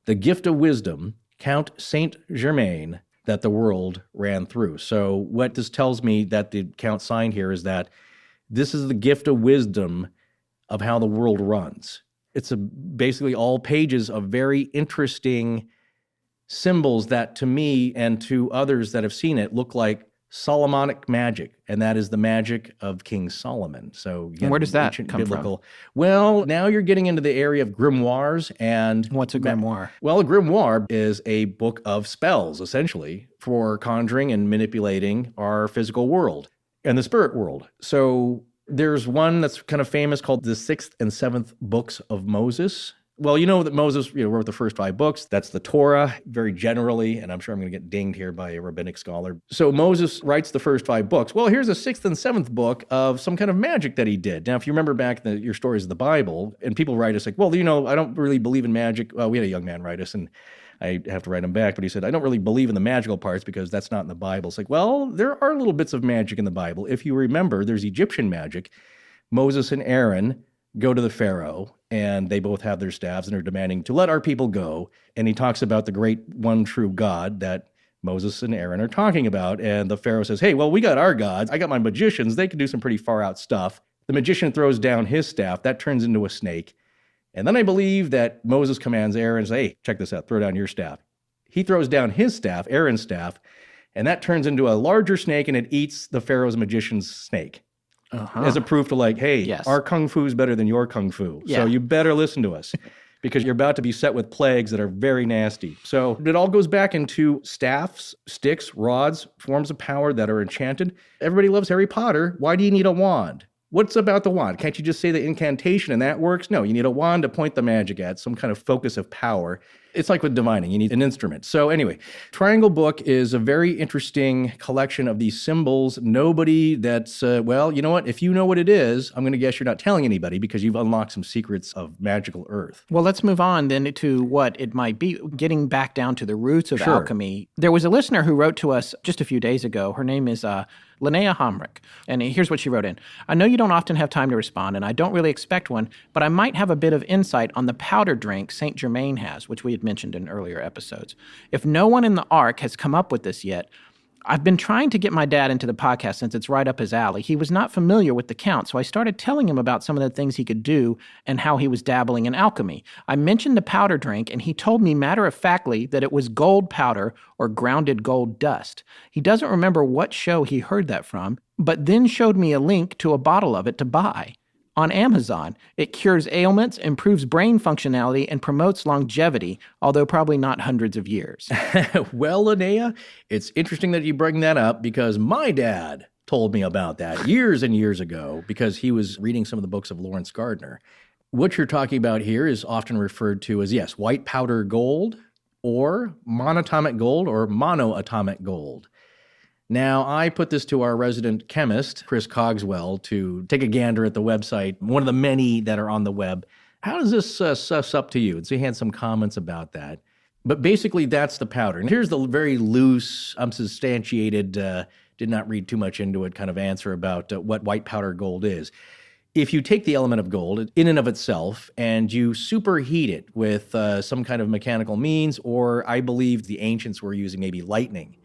The gift of wisdom, Count Saint Germain, that the world ran through. So what this tells me that the Count signed here is that this is the gift of wisdom of how the world runs. It's basically all pages of very interesting symbols that, to me and to others that have seen it, look like Solomonic magic, and that is the magic of King Solomon. So, again, where does that come from? Well, now you're getting into the area of grimoires. And what's a grimoire? Well, a grimoire is a book of spells, essentially, for conjuring and manipulating our physical world and the spirit world. So there's one that's kind of famous called the 6th and 7th Books of Moses, Well, you know that Moses wrote the first 5 books. That's the Torah, very generally, and I'm sure I'm going to get dinged here by a rabbinic scholar. So Moses writes the first 5 books. Well, here's a 6th and 7th book of some kind of magic that he did. Now, if you remember back your stories of the Bible, and people write us like, well, I don't really believe in magic. Well, we had a young man write us, and I have to write him back, but he said, I don't really believe in the magical parts because that's not in the Bible. It's like, well, there are little bits of magic in the Bible. If you remember, there's Egyptian magic. Moses and Aaron go to the Pharaoh, and they both have their staffs and are demanding to let our people go. And he talks about the great one true God that Moses and Aaron are talking about. And the Pharaoh says, hey, well, we got our gods. I got my magicians. They can do some pretty far out stuff. The magician throws down his staff. That turns into a snake. And then I believe that Moses commands Aaron, say, hey, check this out, throw down your staff. He throws down his staff, Aaron's staff, and that turns into a larger snake, and it eats the Pharaoh's magician's snake. As a proof to like, hey, our kung fu is better than your kung fu. So you better listen to us because you're about to be set with plagues that are very nasty. So it all goes back into staffs, sticks, rods, forms of power that are enchanted. Everybody loves Harry Potter. Why do you need a wand? What's about the wand? Can't you just say the incantation and that works? No, you need a wand to point the magic at, some kind of focus of power. It's like with divining, you need an instrument. So anyway, Triangle Book is a very interesting collection of these symbols. Nobody that's, well, you know what? If you know what it is, I'm going to guess you're not telling anybody because you've unlocked some secrets of magical earth. Well, let's move on then to what it might be, getting back down to the roots of alchemy. There was a listener who wrote to us just a few days ago. Her name is Linnea Homrick, and here's what she wrote in. I know you don't often have time to respond, and I don't really expect one, but I might have a bit of insight on the powder drink Saint Germain has, which we had mentioned in earlier episodes. If no one in the ARC has come up with this yet, I've been trying to get my dad into the podcast since it's right up his alley. He was not familiar with the Count, so I started telling him about some of the things he could do and how he was dabbling in alchemy. I mentioned the powder drink, and he told me matter-of-factly that it was gold powder or grounded gold dust. He doesn't remember what show he heard that from, but then showed me a link to a bottle of it to buy. On Amazon, it cures ailments, improves brain functionality, and promotes longevity, although probably not hundreds of years. Well, Linnea, it's interesting that you bring that up because my dad told me about that years and years ago because he was reading some of the books of Lawrence Gardner. What you're talking about here is often referred to as, yes, white powder gold or monatomic gold or monoatomic gold. Now, I put this to our resident chemist, Chris Cogswell, to take a gander at the website, one of the many that are on the web. How does this suss up to you? And so he had some comments about that. But basically, that's the powder. And here's the very loose, unsubstantiated, did not read too much into it, kind of answer about what white powder gold is. If you take the element of gold in and of itself and you superheat it with some kind of mechanical means, or I believe the ancients were using maybe lightning,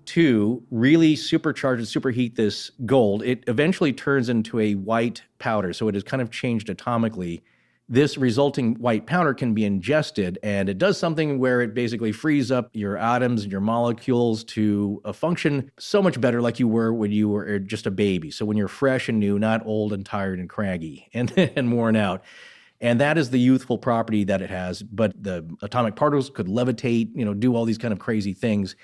to really supercharge and superheat this gold, it eventually turns into a white powder. So it is kind of changed atomically. This resulting white powder can be ingested, and it does something where it basically frees up your atoms and your molecules to function so much better like you were when you were just a baby. So when you're fresh and new, not old and tired and craggy and worn out. And that is the youthful property that it has. But the atomic particles could levitate, do all these kind of crazy things.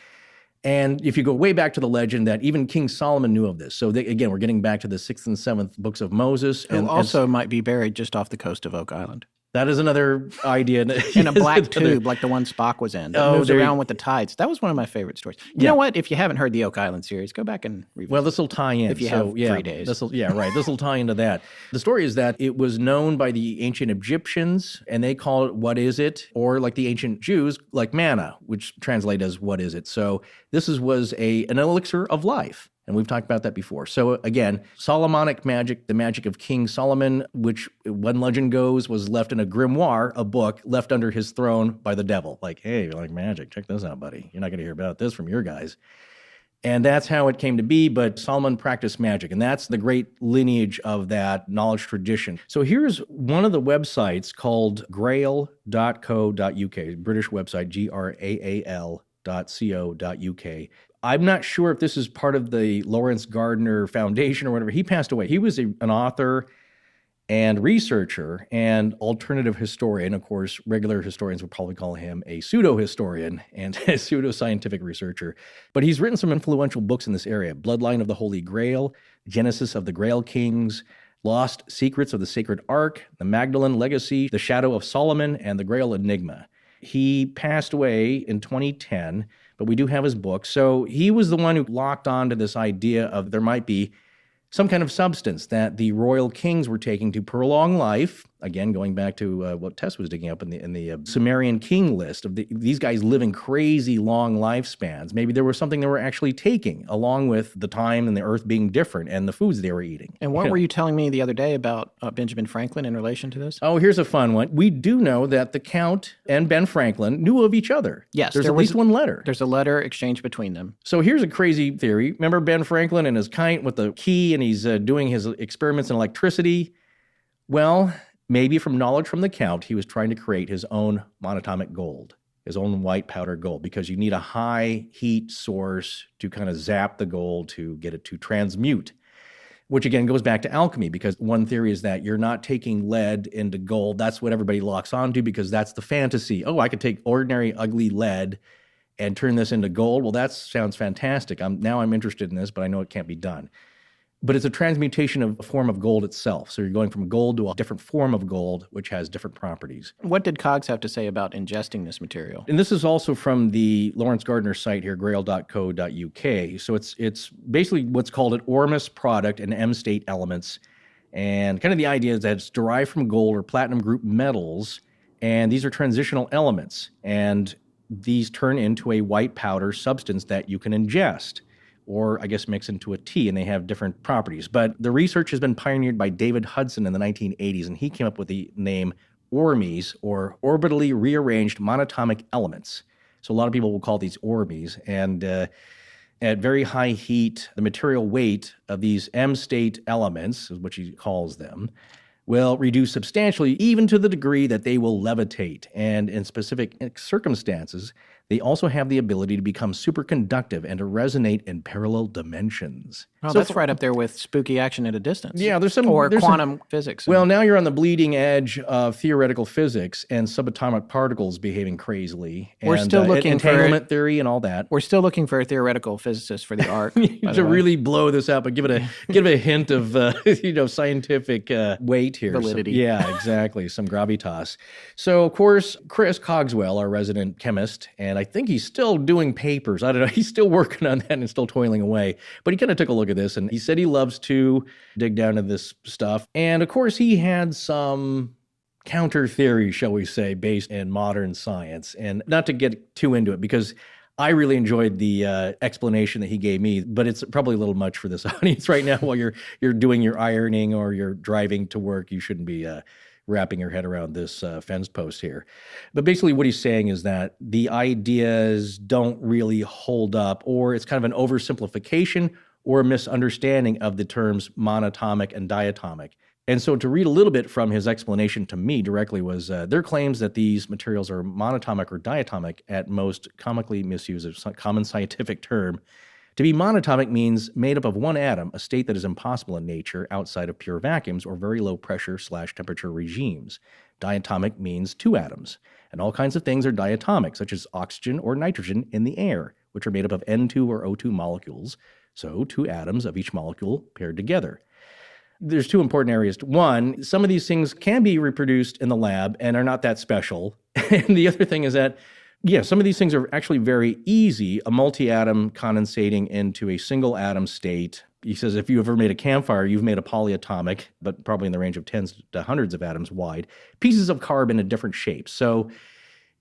And if you go way back to the legend that even King Solomon knew of this. So again, we're getting back to the 6th and 7th books of Moses. And also might be buried just off the coast of Oak Island. That is another idea. In a black tube like the one Spock was in. That moves around with the tides. That was one of my favorite stories. You know what? If you haven't heard the Oak Island series, go back and revisit. Well, this will tie in. If you have 3 days. This will tie into that. The story is that it was known by the ancient Egyptians, and they call it what is it? Or like the ancient Jews, like manna, which translate as what is it? So this was an elixir of life. And we've talked about that before. So again, Solomonic magic, the magic of King Solomon, which one legend goes was left in a grimoire, a book left under his throne by the devil. Like, hey, you like magic? Check this out, buddy. You're not going to hear about this from your guys. And that's how it came to be, but Solomon practiced magic, and that's the great lineage of that knowledge tradition. So here's one of the websites called grail.co.uk, British website, graal.co.uk. I'm not sure if this is part of the Lawrence Gardner Foundation or whatever. He passed away. He was an author and researcher and alternative historian. Of course, regular historians would probably call him a pseudo-historian and a pseudo-scientific researcher. But he's written some influential books in this area. Bloodline of the Holy Grail, Genesis of the Grail Kings, Lost Secrets of the Sacred Ark, The Magdalene Legacy, The Shadow of Solomon, and The Grail Enigma. He passed away in 2010, but we do have his book. So he was the one who locked on to this idea of there might be some kind of substance that the royal kings were taking to prolong life. Again, going back to what Tess was digging up in the Sumerian king list of these guys living crazy long lifespans. Maybe there was something they were actually taking along with the time and the earth being different and the foods they were eating. And what were you telling me the other day about Benjamin Franklin in relation to this? Oh, here's a fun one. We do know that the Count and Ben Franklin knew of each other. Yes. There's at least one letter. There's a letter exchanged between them. So here's a crazy theory. Remember Ben Franklin and his kite with the key, and he's doing his experiments in electricity? Well, maybe from knowledge from the Count, he was trying to create his own monatomic gold, his own white powder gold, because you need a high heat source to kind of zap the gold to get it to transmute, which again goes back to alchemy, because one theory is that you're not taking lead into gold. That's what everybody locks onto because that's the fantasy. Oh, I could take ordinary ugly lead and turn this into gold. Well, that sounds fantastic. Now I'm interested in this, but I know it can't be done. But it's a transmutation of a form of gold itself. So you're going from gold to a different form of gold, which has different properties. What did Cogs have to say about ingesting this material? And this is also from the Lawrence Gardner site here, grail.co.uk. So it's basically what's called an Ormus product and M-state elements. And kind of the idea is that it's derived from gold or platinum group metals. And these are transitional elements. And these turn into a white powder substance that you can ingest, or I guess mix into a tea, and they have different properties. But the research has been pioneered by David Hudson in the 1980s, and he came up with the name ORMEs, or orbitally rearranged monatomic elements. So a lot of people will call these ORMEs, and at very high heat, the material weight of these M-state elements, is what he calls them, will reduce substantially, even to the degree that they will levitate. And in specific circumstances, they also have the ability to become superconductive and to resonate in parallel dimensions. Well, so that's right up there with spooky action at a distance. Yeah, there's quantum physics. Well, now you're on the bleeding edge of theoretical physics and subatomic particles behaving crazily. We're still looking entanglement theory and all that. We're still looking for a theoretical physicist for the arc. To really blow this up, but give it a hint of scientific weight here. Validity. So, yeah, exactly. Some gravitas. So, of course, Chris Cogswell, our resident chemist, and I think he's still doing papers. I don't know. He's still working on that and still toiling away. But he kind of took a look at this, and he said he loves to dig down into this stuff. And, of course, he had some counter theory, shall we say, based in modern science. And not to get too into it, because I really enjoyed the explanation that he gave me, but it's probably a little much for this audience right now while you're doing your ironing or you're driving to work. You shouldn't be wrapping your head around this fence post here. But basically what he's saying is that the ideas don't really hold up, or it's kind of an oversimplification or a misunderstanding of the terms monatomic and diatomic. And so to read a little bit from his explanation to me directly was their claims that these materials are monatomic or diatomic, at most comically misused, a common scientific term. To be monatomic means made up of one atom, a state that is impossible in nature outside of pure vacuums or very low pressure/temperature regimes. Diatomic means two atoms, and all kinds of things are diatomic, such as oxygen or nitrogen in the air, which are made up of N2 or O2 molecules, so two atoms of each molecule paired together. There's two important areas. One, some of these things can be reproduced in the lab and are not that special. And the other thing is that some of these things are actually very easy, a multi-atom condensating into a single atom state. He says if you ever made a campfire, you've made a polyatomic, but probably in the range of tens to hundreds of atoms wide, pieces of carbon in different shapes. So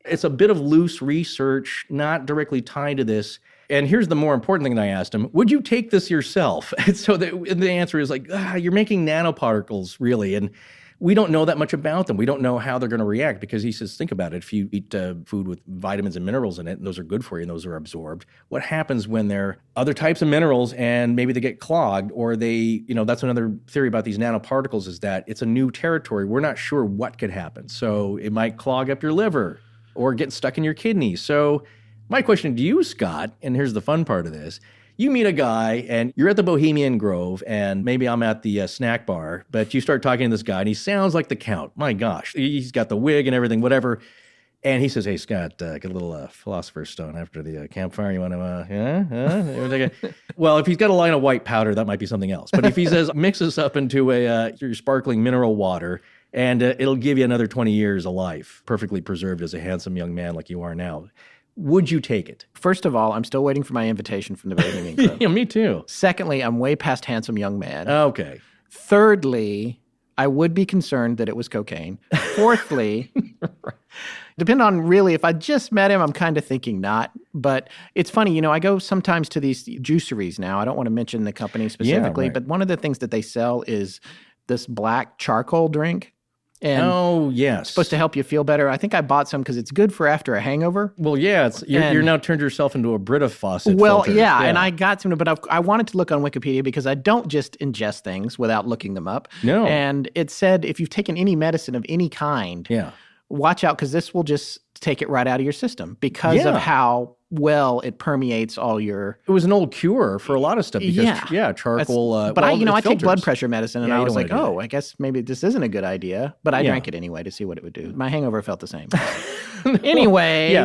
it's a bit of loose research, not directly tied to this. And here's the more important thing that I asked him: would you take this yourself? And so the answer is you're making nanoparticles, really. And we don't know that much about them. We don't know how they're going to react, because he says, think about it. If you eat food with vitamins and minerals in it, and those are good for you and those are absorbed, what happens when there are other types of minerals and maybe they get clogged, or that's another theory about these nanoparticles, is that it's a new territory. We're not sure what could happen. So it might clog up your liver or get stuck in your kidneys. So my question to you, Scott, and here's the fun part of this: you meet a guy and you're at the Bohemian Grove, and maybe I'm at the snack bar, but you start talking to this guy and he sounds like the Count. My gosh, he's got the wig and everything, whatever. And he says, hey, Scott, get a little philosopher's stone after the campfire. You want to, Well, if he's got a line of white powder, that might be something else. But if he says, mix this up into your sparkling mineral water, and it'll give you another 20 years of life, perfectly preserved as a handsome young man like you are now, would you take it? First of all, I'm still waiting for my invitation from the Bohemian Club. Yeah, me too. Secondly, I'm way past handsome young man. Okay. Thirdly, I would be concerned that it was cocaine. Fourthly, depend on really, if I just met him, I'm kind of thinking not. But it's funny, I go sometimes to these juiceries now. I don't want to mention the company specifically, but one of the things that they sell is this black charcoal drink. And yes. It's supposed to help you feel better. I think I bought some because it's good for after a hangover. Well, yeah, you're now turned yourself into a Brita faucet. Well, filter. yeah, and I got some, but I wanted to look on Wikipedia because I don't just ingest things without looking them up. No. And it said if you've taken any medicine of any kind, watch out because this will just take it right out of your system because of how well it permeates all your... It was an old cure for a lot of stuff because, charcoal... but I take blood pressure medicine and I was like, I guess maybe this isn't a good idea. But I drank it anyway to see what it would do. My hangover felt the same. Anyway,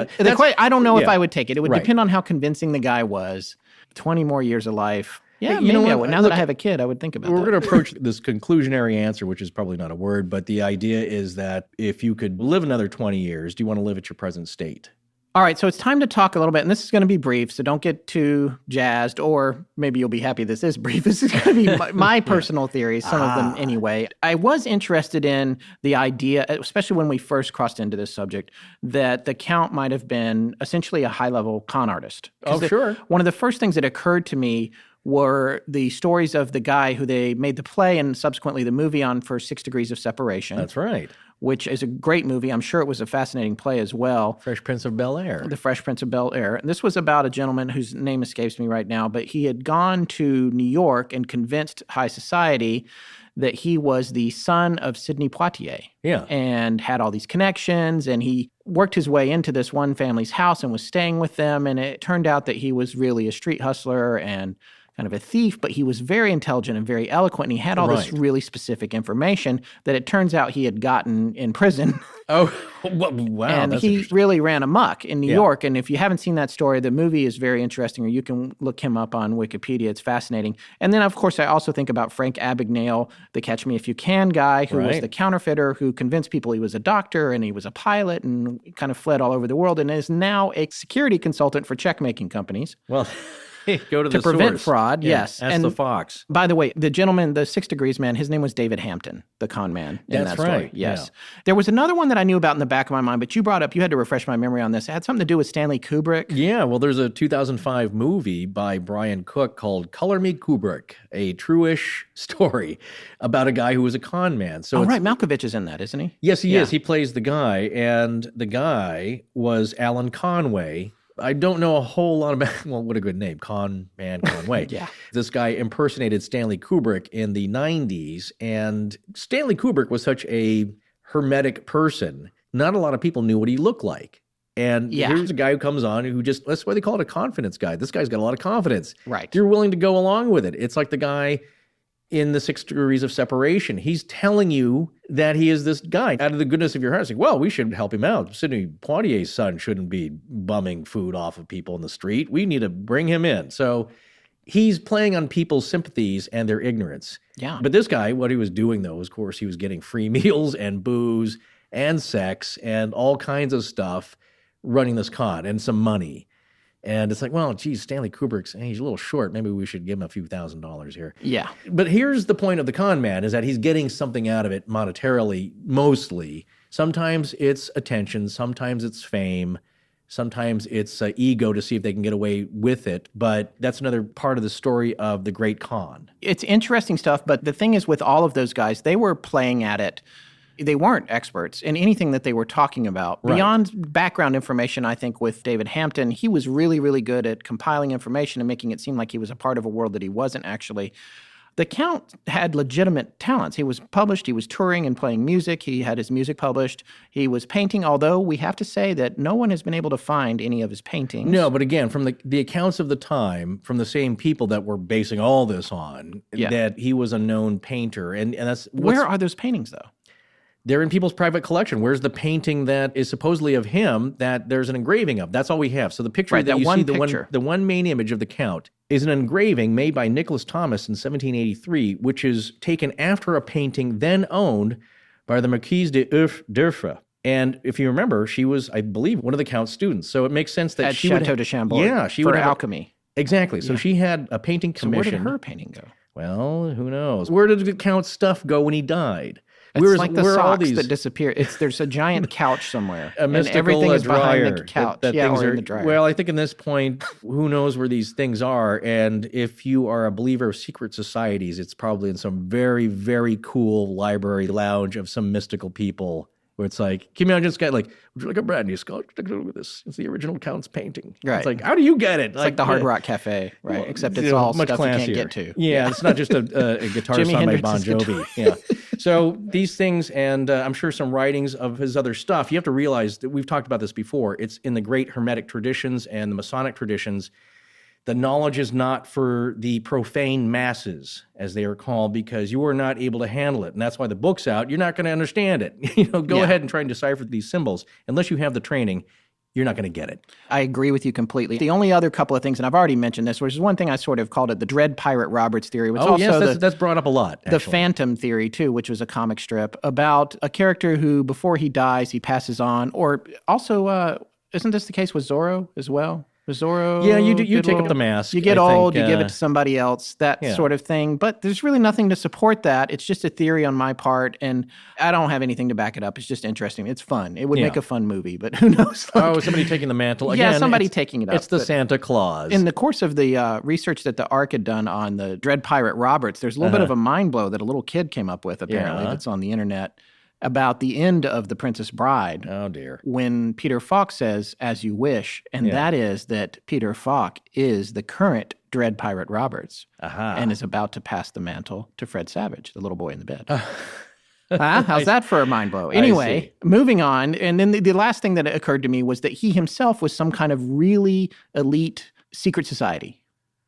I don't know if I would take it. It would depend on how convincing the guy was. 20 more years of life. Yeah, maybe I would. Now that I have a kid, I would think about We're that. going to approach this conclusionary answer, which is probably not a word, but the idea is that if you could live another 20 years, do you want to live at your present state? All right, so it's time to talk a little bit, and this is going to be brief, so don't get too jazzed, or maybe you'll be happy this is brief. This is going to be my personal theories, some of them anyway. I was interested in the idea, especially when we first crossed into this subject, that the Count might have been essentially a high-level con artist. Sure. One of the first things that occurred to me were the stories of the guy who they made the play and subsequently the movie on for 6 Degrees of Separation. That's right. Which is a great movie. I'm sure it was a fascinating play as well. Fresh Prince of Bel-Air. The Fresh Prince of Bel-Air. And this was about a gentleman whose name escapes me right now, but he had gone to New York and convinced high society that he was the son of Sidney Poitier. Yeah. And had all these connections, and he worked his way into this one family's house and was staying with them, and it turned out that he was really a street hustler and kind of a thief, but he was very intelligent and very eloquent, and he had all this really specific information that it turns out he had gotten in prison. Oh, wow. And he really ran amok in New York, and if you haven't seen that story, the movie is very interesting, or you can look him up on Wikipedia. It's fascinating. And then, of course, I also think about Frank Abagnale, the Catch Me If You Can guy, who was the counterfeiter who convinced people he was a doctor and he was a pilot and kind of fled all over the world and is now a security consultant for check-making companies. Well... Go to the prevent source. fraud, yes. That's and the fox. By the way, the gentleman, the 6 Degrees man, his name was David Hampton, the con man in that story. Right. Yes. There was another one that I knew about in the back of my mind, but you brought up, you had to refresh my memory on this. It had something to do with Stanley Kubrick. Yeah, well, there's a 2005 movie by Brian Cook called Color Me Kubrick, a true-ish story about a guy who was a con man. So right, Malkovich is in that, isn't he? Yes, he is. He plays the guy, and the guy was Alan Conway. I don't know a whole lot about, well, what a good name, Con Man Conway. This guy impersonated Stanley Kubrick in the 90s, and Stanley Kubrick was such a hermetic person, not a lot of people knew what he looked like. And here's a guy who comes on who just, that's why they call it a confidence guy. This guy's got a lot of confidence. Right. You're willing to go along with it. It's like the guy in the 6 Degrees of Separation. He's telling you that he is this guy out of the goodness of your heart. It's like, well, we should help him out. Sidney Poitier's son shouldn't be bumming food off of people in the street. We need to bring him in. So he's playing on people's sympathies and their ignorance. Yeah. But this guy, what he was doing, though, was, of course, he was getting free meals and booze and sex and all kinds of stuff running this con and some money. And it's like, well, geez, Stanley Kubrick's, he's a little short. Maybe we should give him a few $1,000s here. Yeah. But here's the point of the con man is that he's getting something out of it monetarily, mostly. Sometimes it's attention. Sometimes it's fame. Sometimes it's ego to see if they can get away with it. But that's another part of the story of the great con. It's interesting stuff. But the thing is with all of those guys, they were playing at it. They weren't experts in anything that they were talking about. Right. Beyond background information, I think with David Hampton, he was really, really good at compiling information and making it seem like he was a part of a world that he wasn't actually. The Count had legitimate talents. He was published. He was touring and playing music. He had his music published. He was painting, although we have to say that no one has been able to find any of his paintings. No, but again, from the accounts of the time, from the same people that were basing all this on, that he was a known painter. And that's where are those paintings, though? They're in people's private collection. Where's the painting that is supposedly of him that there's an engraving of? That's all we have. So the picture Right, that you that one see, picture. the one main image of the Count, is an engraving made by Nicholas Thomas in 1783, which is taken after a painting then owned by the Marquise de d'Urfé. And if you remember, she was, I believe, one of the Count's students. So it makes sense that At she Chateau would... de Chambord. Yeah, she for would have alchemy. Exactly. So she had a painting So where commissioned. did her painting go? Well, who knows? Where did the Count's stuff go when he died? It's like the where are all socks these- that disappear. There's a giant couch somewhere. a and mystical everything is dryer. behind the couch. That yeah, things or are, in the dryer. Well, I think in this point, who knows where these things are? And if you are a believer of secret societies, it's probably in some very, very cool library lounge of some mystical people. Where it's like, can you imagine this guy like, would you like a brand new skull? Take a look at this. It's the original Count's painting. Right. It's like, how do you get it? It's like the Hard Rock Cafe, right? Well, Except it's you know, all much stuff classier. you can't get to. Yeah, it's not just a guitar Jimi song by Hendrix's Bon Jovi. Yeah. So these things, and I'm sure some writings of his other stuff, you have to realize that we've talked about this before. It's in the great Hermetic traditions and the Masonic traditions. The knowledge is not for the profane masses, as they are called, because you are not able to handle it. And that's why the book's out. You're not going to understand it. Go ahead and try and decipher these symbols. Unless you have the training, you're not going to get it. I agree with you completely. The only other couple of things, and I've already mentioned this, which is one thing I sort of called it the Dread Pirate Roberts theory, which also that's brought up a lot, the actually. Phantom theory, too, which was a comic strip about a character who, before he dies, he passes on. Or also, isn't this the case with Zorro as well? Zorro. Yeah, you take up the mask. You get I old, think, you give it to somebody else, that sort of thing. But there's really nothing to support that. It's just a theory on my part, and I don't have anything to back it up. It's just interesting. It's fun. It would make a fun movie, but who knows? Somebody taking the mantle. Again, somebody taking it up. It's the Santa Claus. In the course of the research that the ARC had done on the Dread Pirate Roberts, there's a little bit of a mind blow that a little kid came up with, apparently, that's on the internet, about the end of The Princess Bride. Oh, dear. When Peter Falk says, "As you wish," and that is that Peter Falk is the current Dread Pirate Roberts and is about to pass the mantle to Fred Savage, the little boy in the bed. How's that for a mind blow? Anyway, moving on. And then the last thing that occurred to me was that he himself was some kind of really elite secret society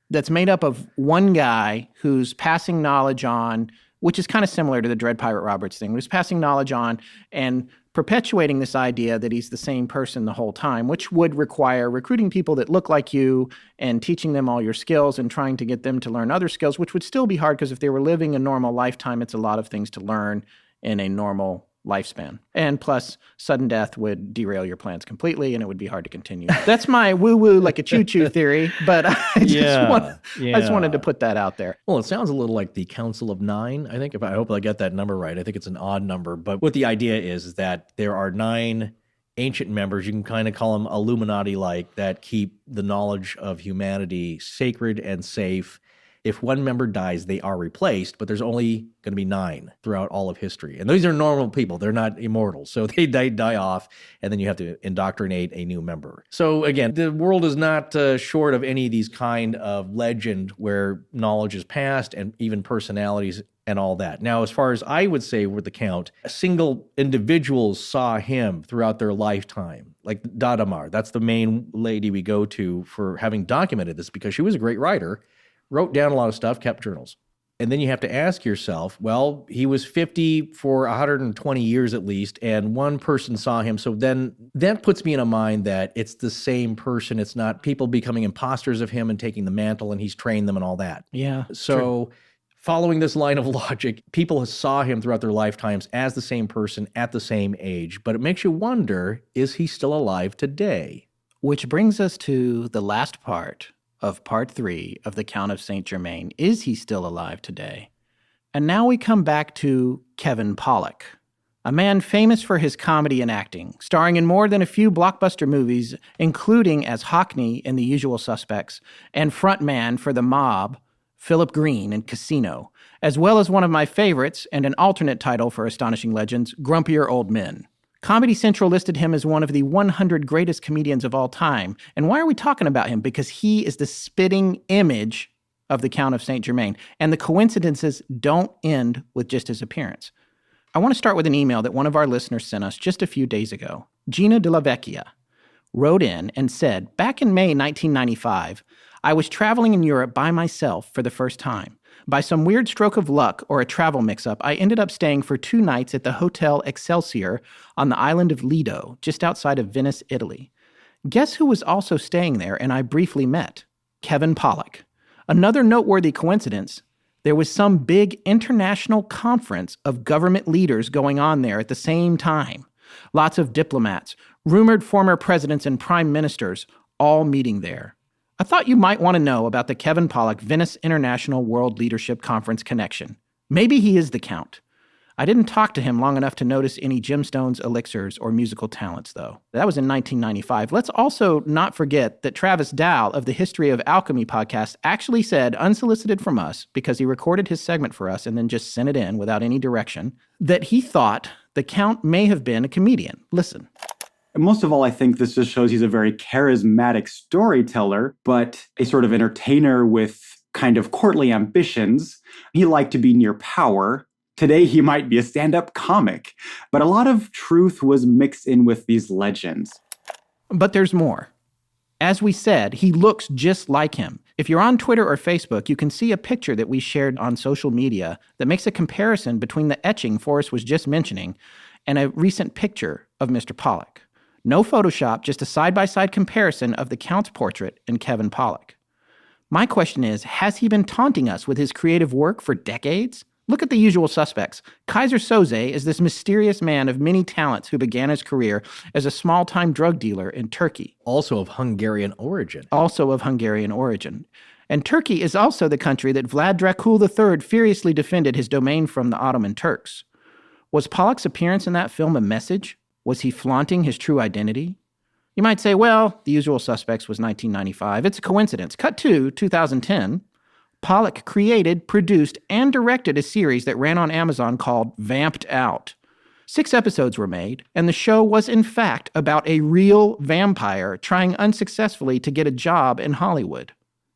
that's made up of one guy who's passing knowledge on, which is kind of similar to the Dread Pirate Roberts thing, who's passing knowledge on and perpetuating this idea that he's the same person the whole time, which would require recruiting people that look like you and teaching them all your skills and trying to get them to learn other skills, which would still be hard because if they were living a normal lifetime, it's a lot of things to learn in a normal lifespan. And plus, sudden death would derail your plans completely and it would be hard to continue. That's my woo-woo like a choo-choo theory, but I just wanted to put that out there. Well, it sounds a little like the Council of Nine, I think. I hope I get that number right. I think it's an odd number. But what the idea is that there are 9 ancient members, you can kind of call them Illuminati-like, that keep the knowledge of humanity sacred and safe. If one member dies, they are replaced, but there's only going to be 9 throughout all of history. And these are normal people. They're not immortal. So they die off, and then you have to indoctrinate a new member. So again, the world is not short of any of these kind of legend where knowledge is passed and even personalities and all that. Now, as far as I would say with the Count, single individuals saw him throughout their lifetime. Like Dadamar, that's the main lady we go to for having documented this because she was a great writer. Wrote down a lot of stuff, kept journals. And then you have to ask yourself, well, he was 50 for 120 years at least, and one person saw him. So then that puts me in a mind that it's the same person. It's not people becoming imposters of him and taking the mantle and he's trained them and all that. Yeah. So following this line of logic, people saw him throughout their lifetimes as the same person at the same age. But it makes you wonder, is he still alive today? Which brings us to the last part of part 3 of the Count of Saint Germain. Is he still alive today? And now we come back to Kevin Pollock, a man famous for his comedy and acting, starring in more than a few blockbuster movies, including as Hockney in The Usual Suspects, and frontman for The Mob, Philip Green in Casino, as well as one of my favorites and an alternate title for Astonishing Legends, Grumpier Old Men. Comedy Central listed him as one of the 100 greatest comedians of all time. And why are we talking about him? Because he is the spitting image of the Count of Saint Germain. And the coincidences don't end with just his appearance. I want to start with an email that one of our listeners sent us just a few days ago. Gina de la Vecchia wrote in and said, back in May 1995, I was traveling in Europe by myself for the first time. By some weird stroke of luck or a travel mix-up, I ended up staying for 2 nights at the Hotel Excelsior on the island of Lido, just outside of Venice, Italy. Guess who was also staying there and I briefly met? Kevin Pollock. Another noteworthy coincidence, there was some big international conference of government leaders going on there at the same time. Lots of diplomats, rumored former presidents and prime ministers, all meeting there. I thought you might want to know about the Kevin Pollock Venice International World Leadership Conference connection. Maybe he is the Count. I didn't talk to him long enough to notice any gemstones, elixirs, or musical talents, though. That was in 1995. Let's also not forget that Travis Dow of the History of Alchemy podcast actually said, unsolicited from us, because he recorded his segment for us and then just sent it in without any direction, that he thought the Count may have been a comedian. Listen. And most of all, I think this just shows he's a very charismatic storyteller, but a sort of entertainer with kind of courtly ambitions. He liked to be near power. Today, he might be a stand-up comic, but a lot of truth was mixed in with these legends. But there's more. As we said, he looks just like him. If you're on Twitter or Facebook, you can see a picture that we shared on social media that makes a comparison between the etching Forrest was just mentioning and a recent picture of Mr. Pollock. No Photoshop, just a side-by-side comparison of the Count's portrait and Kevin Pollock. My question is, has he been taunting us with his creative work for decades? Look at the usual suspects. Kaiser Soze is this mysterious man of many talents who began his career as a small-time drug dealer in Turkey. Also of Hungarian origin. And Turkey is also the country that Vlad Dracul III furiously defended his domain from the Ottoman Turks. Was Pollock's appearance in that film a message? Was he flaunting his true identity? You might say, well, The Usual Suspects was 1995. It's a coincidence. Cut to 2010. Pollock created, produced, and directed a series that ran on Amazon called Vamped Out. 6 episodes were made, and the show was in fact about a real vampire trying unsuccessfully to get a job in Hollywood.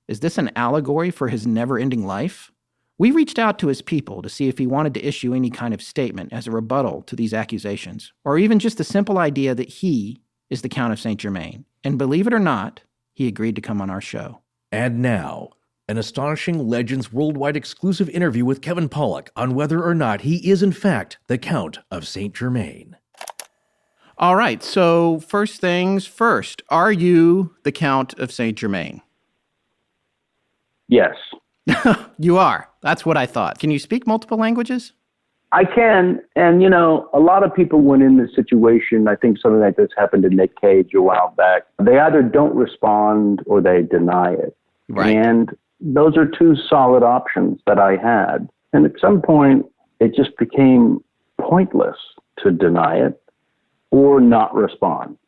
Is this an allegory for his never-ending life? We reached out to his people to see if he wanted to issue any kind of statement as a rebuttal to these accusations, or even just the simple idea that he is the Count of Saint Germain. And believe it or not, he agreed to come on our show. And now, an Astonishing Legends worldwide exclusive interview with Kevin Pollock on whether or not he is in fact the Count of Saint Germain. All right, so first things first, are you the Count of Saint Germain? Yes. You are. That's what I thought. Can you speak multiple languages? I can. And, a lot of people went in this situation. I think something like this happened to Nick Cage a while back. They either don't respond or they deny it. Right. And those are 2 solid options that I had. And at some point, it just became pointless to deny it or not respond.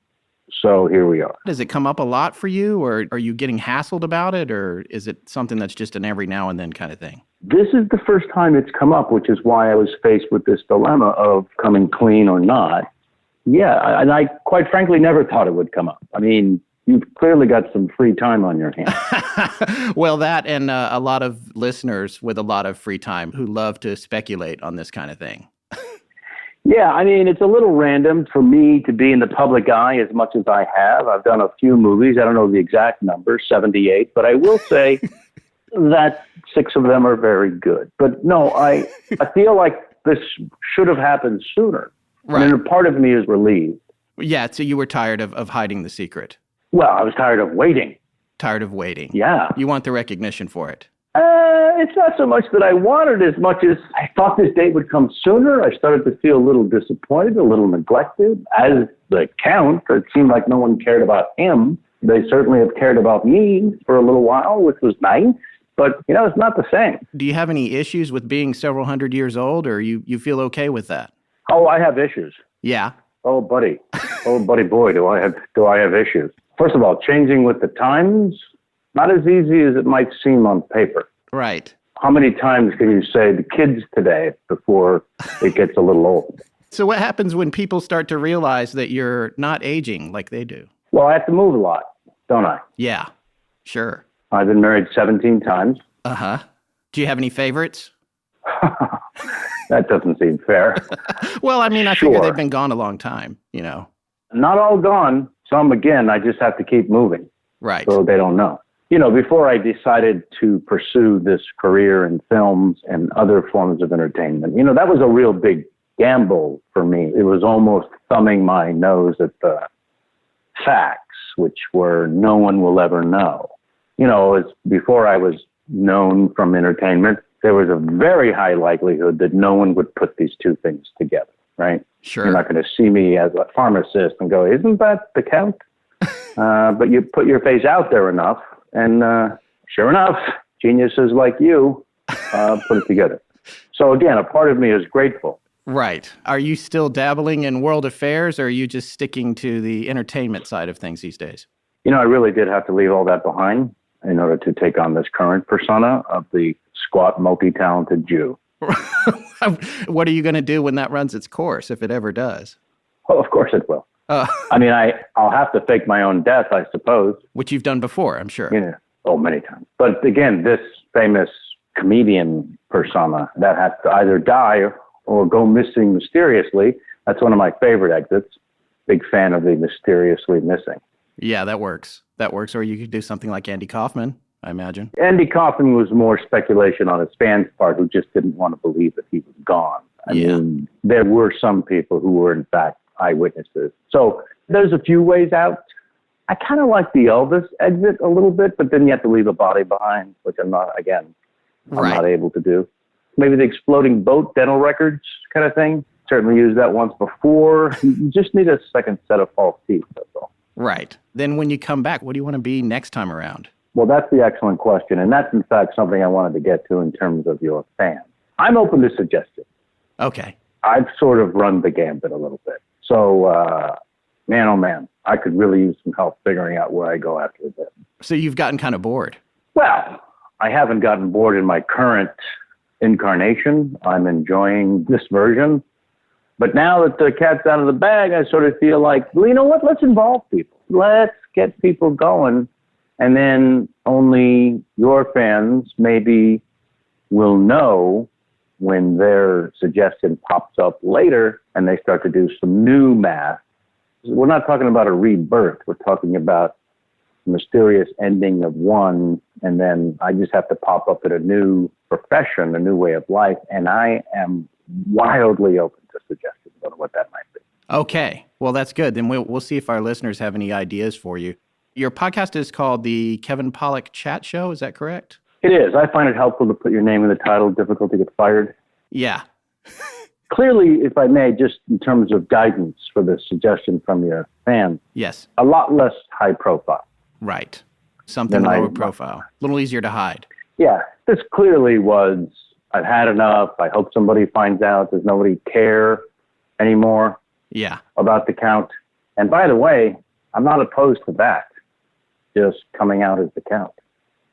So here we are. Does it come up a lot for you, or are you getting hassled about it, or is it something that's just an every now and then kind of thing? This is the first time it's come up, which is why I was faced with this dilemma of coming clean or not. Yeah, and I quite frankly never thought it would come up. I mean, you've clearly got some free time on your hands. Well, that and a lot of listeners with a lot of free time who love to speculate on this kind of thing. Yeah, I mean, it's a little random for me to be in the public eye as much as I have. I've done a few movies. I don't know the exact number, 78, but I will say that 6 of them are very good. But no, I feel like this should have happened sooner. Right. And a part of me is relieved. Yeah, so you were tired of hiding the secret. Well, I was tired of waiting. Tired of waiting. Yeah. You want the recognition for it. It's not so much that I wanted as much as I thought this date would come sooner. I started to feel a little disappointed, a little neglected. As the Count, it seemed like no one cared about him. They certainly have cared about me for a little while, which was nice. But, it's not the same. Do you have any issues with being several hundred years old, or you feel okay with that? Oh, I have issues. Yeah. Oh, buddy. Oh, buddy boy, do I have issues. First of all, changing with the times, not as easy as it might seem on paper. Right. How many times can you say the kids today before it gets a little old? So what happens when people start to realize that you're not aging like they do? Well, I have to move a lot, don't I? Yeah, sure. I've been married 17 times. Uh-huh. Do you have any favorites? That doesn't seem fair. Well, I mean, I figure they've been gone a long time, Not all gone. Some, again, I just have to keep moving. Right. So they don't know. Before I decided to pursue this career in films and other forms of entertainment, that was a real big gamble for me. It was almost thumbing my nose at the facts, which were no one will ever know. Before I was known from entertainment, there was a very high likelihood that no one would put these two things together, right? Sure. You're not going to see me as a pharmacist and go, isn't that the Count? But you put your face out there enough, and sure enough, geniuses like you put it together. So again, a part of me is grateful. Right. Are you still dabbling in world affairs, or are you just sticking to the entertainment side of things these days? I really did have to leave all that behind in order to take on this current persona of the squat, multi-talented Jew. What are you going to do when that runs its course, if it ever does? Well, of course it will. I'll have to fake my own death, I suppose. Which you've done before, I'm sure. Many times. But again, this famous comedian persona that has to either die or go missing mysteriously, that's one of my favorite exits. Big fan of the mysteriously missing. Yeah, that works. Or you could do something like Andy Kaufman, I imagine. Andy Kaufman was more speculation on his fans' part who just didn't want to believe that he was gone. I mean, there were some people who were, in fact, eyewitnesses. So there's a few ways out. I kind of like the Elvis exit a little bit, but then you have to leave a body behind, which I'm not able to do. Maybe the exploding boat, dental records kind of thing. Certainly used that once before. You just need a second set of false teeth, that's all. Right. Then when you come back, what do you want to be next time around? Well, that's the excellent question. And that's, in fact, something I wanted to get to in terms of your fans. I'm open to suggestions. Okay. I've sort of run the gambit a little bit. So, man, oh man, I could really use some help figuring out where I go after this. So you've gotten kind of bored? Well, I haven't gotten bored in my current incarnation. I'm enjoying this version. But now that the cat's out of the bag, I sort of feel like, well, you know what? Let's involve people. Let's get people going. And then only your fans maybe will know when their suggestion pops up later and they start to do some new math. We're not talking about a rebirth. We're talking about the mysterious ending of one, and then I just have to pop up at a new profession, a new way of life, and I am wildly open to suggestions on what that might be. Okay. Well, that's good. Then we'll see if our listeners have any ideas for you. Your podcast is called the Kevin Pollock Chat Show. Is that correct? It is. I find it helpful to put your name in the title. Difficult to get fired. Yeah. Clearly, if I may, just in terms of guidance for the suggestion from your fans. Yes. A lot less high profile. Right. Something lower profile. A little easier to hide. Yeah. This clearly was, I've had enough. I hope somebody finds out. Does nobody care anymore? Yeah. About the Count. And by the way, I'm not opposed to that. Just coming out as the Count.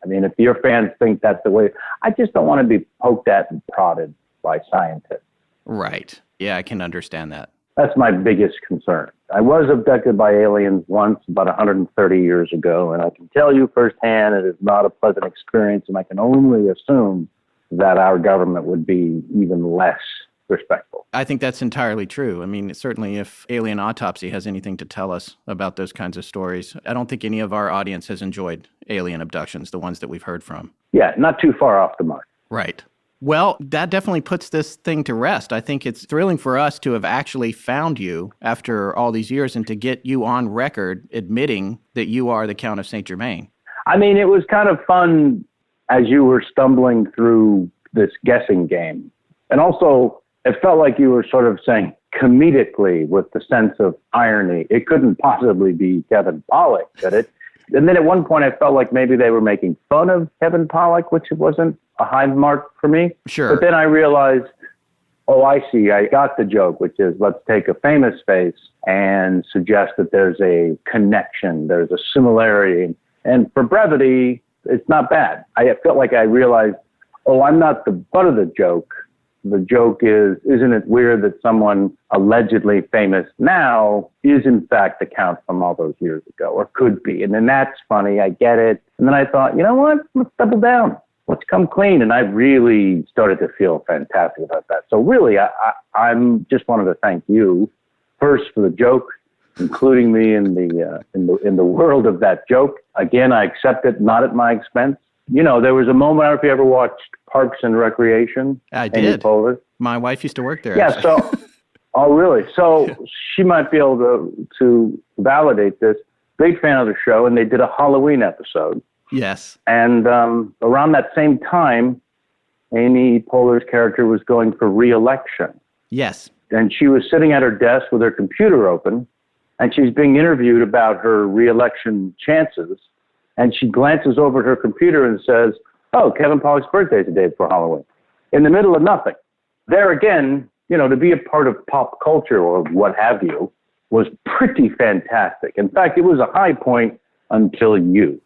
I mean, if your fans think that's the way, I just don't want to be poked at and prodded by scientists. Right. Yeah, I can understand that. That's my biggest concern. I was abducted by aliens once about 130 years ago, and I can tell you firsthand it is not a pleasant experience, and I can only assume that our government would be even less respectful. I think that's entirely true. I mean, certainly if Alien Autopsy has anything to tell us about those kinds of stories, I don't think any of our audience has enjoyed alien abductions, the ones that we've heard from. Yeah, not too far off the mark. Right. Well, that definitely puts this thing to rest. I think it's thrilling for us to have actually found you after all these years and to get you on record admitting that you are the Count of Saint Germain. I mean, it was kind of fun as you were stumbling through this guessing game. And also, it felt like you were sort of saying comedically with the sense of irony. It couldn't possibly be Kevin Pollock, could it? And then at one point, I felt like maybe they were making fun of Kevin Pollock, which wasn't a high mark for me. Sure. But then I realized, oh, I see. I got the joke, which is let's take a famous face and suggest that there's a connection, there's a similarity. And for brevity, it's not bad. I felt like I realized, oh, I'm not the butt of the joke. The joke is, isn't it weird that someone allegedly famous now is in fact the Count from all those years ago, or could be. And then that's funny. I get it. And then I thought, you know what? Let's double down. Let's come clean. And I really started to feel fantastic about that. So really, I'm just wanted to thank you first for the joke including me in the world of that joke. Again, I accept it, not at my expense. You know, there was a moment, I don't know if you ever watched Parks and Recreation. I did. Pollard. My wife used to work there. Yeah, so, oh, really? So she might be able to validate this. Big fan of the show, and they did a Halloween episode. Yes. And around that same time, Amy Poehler's character was going for re-election. Yes. And she was sitting at her desk with her computer open, and she's being interviewed about her re-election chances. And she glances over at her computer and says, "Oh, Kevin Pollock's birthday is the day before Halloween," in the middle of nothing. There again, you know, to be a part of pop culture or what have you was pretty fantastic. In fact, it was a high point until you.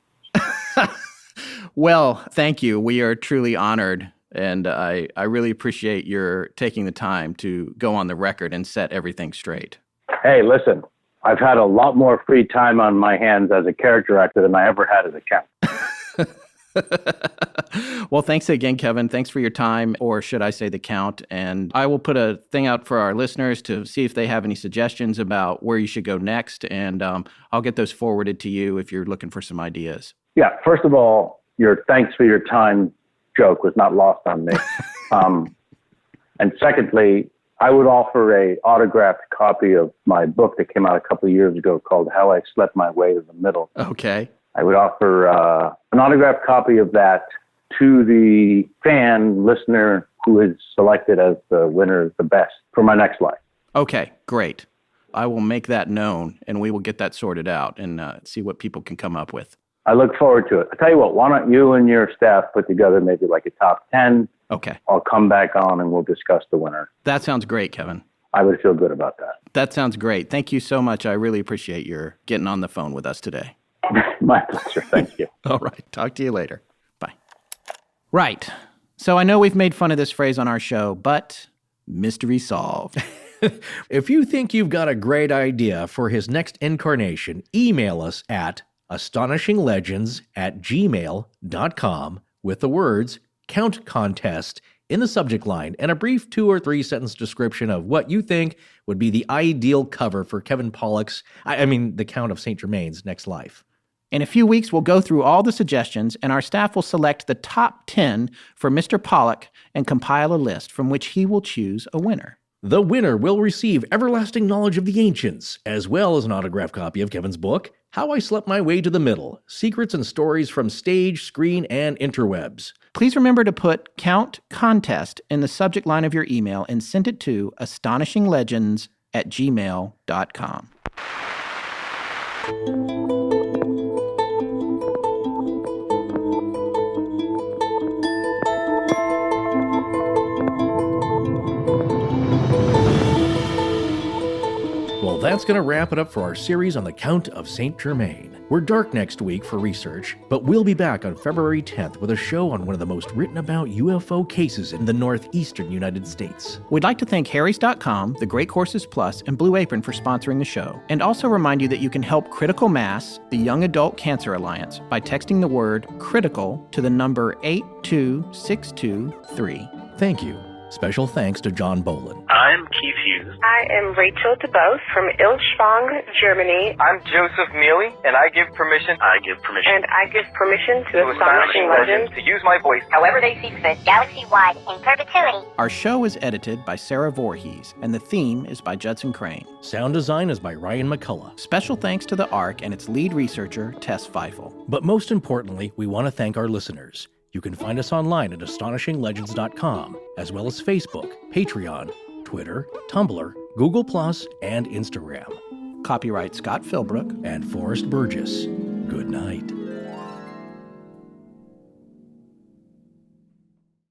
Well, thank you. We are truly honored. And I really appreciate your taking the time to go on the record and set everything straight. Hey, listen, I've had a lot more free time on my hands as a character actor than I ever had as a Count. Well, thanks again, Kevin. Thanks for your time, or should I say the Count. And I will put a thing out for our listeners to see if they have any suggestions about where you should go next. And I'll get those forwarded to you if you're looking for some ideas. Yeah, first of all, your thanks for your time joke was not lost on me. And secondly, I would offer a autographed copy of my book that came out a couple of years ago called How I Slept My Way to the Middle. Okay. I would offer an autographed copy of that to the fan listener who is selected as the winner, the best, for my next life. Okay, great. I will make that known, and we will get that sorted out and see what people can come up with. I look forward to it. I tell you what, why don't you and your staff put together maybe like a top 10? Okay. I'll come back on and we'll discuss the winner. That sounds great, Kevin. I would feel good about that. That sounds great. Thank you so much. I really appreciate your getting on the phone with us today. My pleasure. Thank you. All right. Talk to you later. Bye. Right. So I know we've made fun of this phrase on our show, but mystery solved. If you think you've got a great idea for his next incarnation, email us at astonishinglegends@gmail.com with the words Count Contest in the subject line and a brief 2 or 3 sentence description of what you think would be the ideal cover for Kevin Pollock's, the Count of Saint Germain's next life. In a few weeks, we'll go through all the suggestions, and our staff will select the top 10 for Mr. Pollock and compile a list from which he will choose a winner. The winner will receive everlasting knowledge of the ancients, as well as an autographed copy of Kevin's book, How I Slept My Way to the Middle, Secrets and Stories from Stage, Screen, and Interwebs. Please remember to put Count Contest in the subject line of your email and send it to astonishinglegends@gmail.com. Well, that's going to wrap it up for our series on the Count of Saint Germain. We're dark next week for research, but we'll be back on February 10th with a show on one of the most written about UFO cases in the northeastern United States. We'd like to thank Harrys.com, The Great Courses Plus, and Blue Apron for sponsoring the show, and also remind you that you can help Critical Mass, the Young Adult Cancer Alliance, by texting the word CRITICAL to the number 82623. Thank you. Special thanks to John Bolin. I'm Keith Hughes. I am Rachel DeBose from Ilschwang, Germany. I'm Joseph Mealy, and I give permission. And I give permission to Astonishing Legends to use my voice however they see fit, galaxy-wide, in perpetuity. Our show is edited by Sarah Voorhees, and the theme is by Judson Crane. Sound design is by Ryan McCullough. Special thanks to the ARC and its lead researcher, Tess Feifel. But most importantly, we want to thank our listeners. You can find us online at astonishinglegends.com, as well as Facebook, Patreon, Twitter, Tumblr, Google+, and Instagram. Copyright Scott Philbrook and Forrest Burgess. Good night.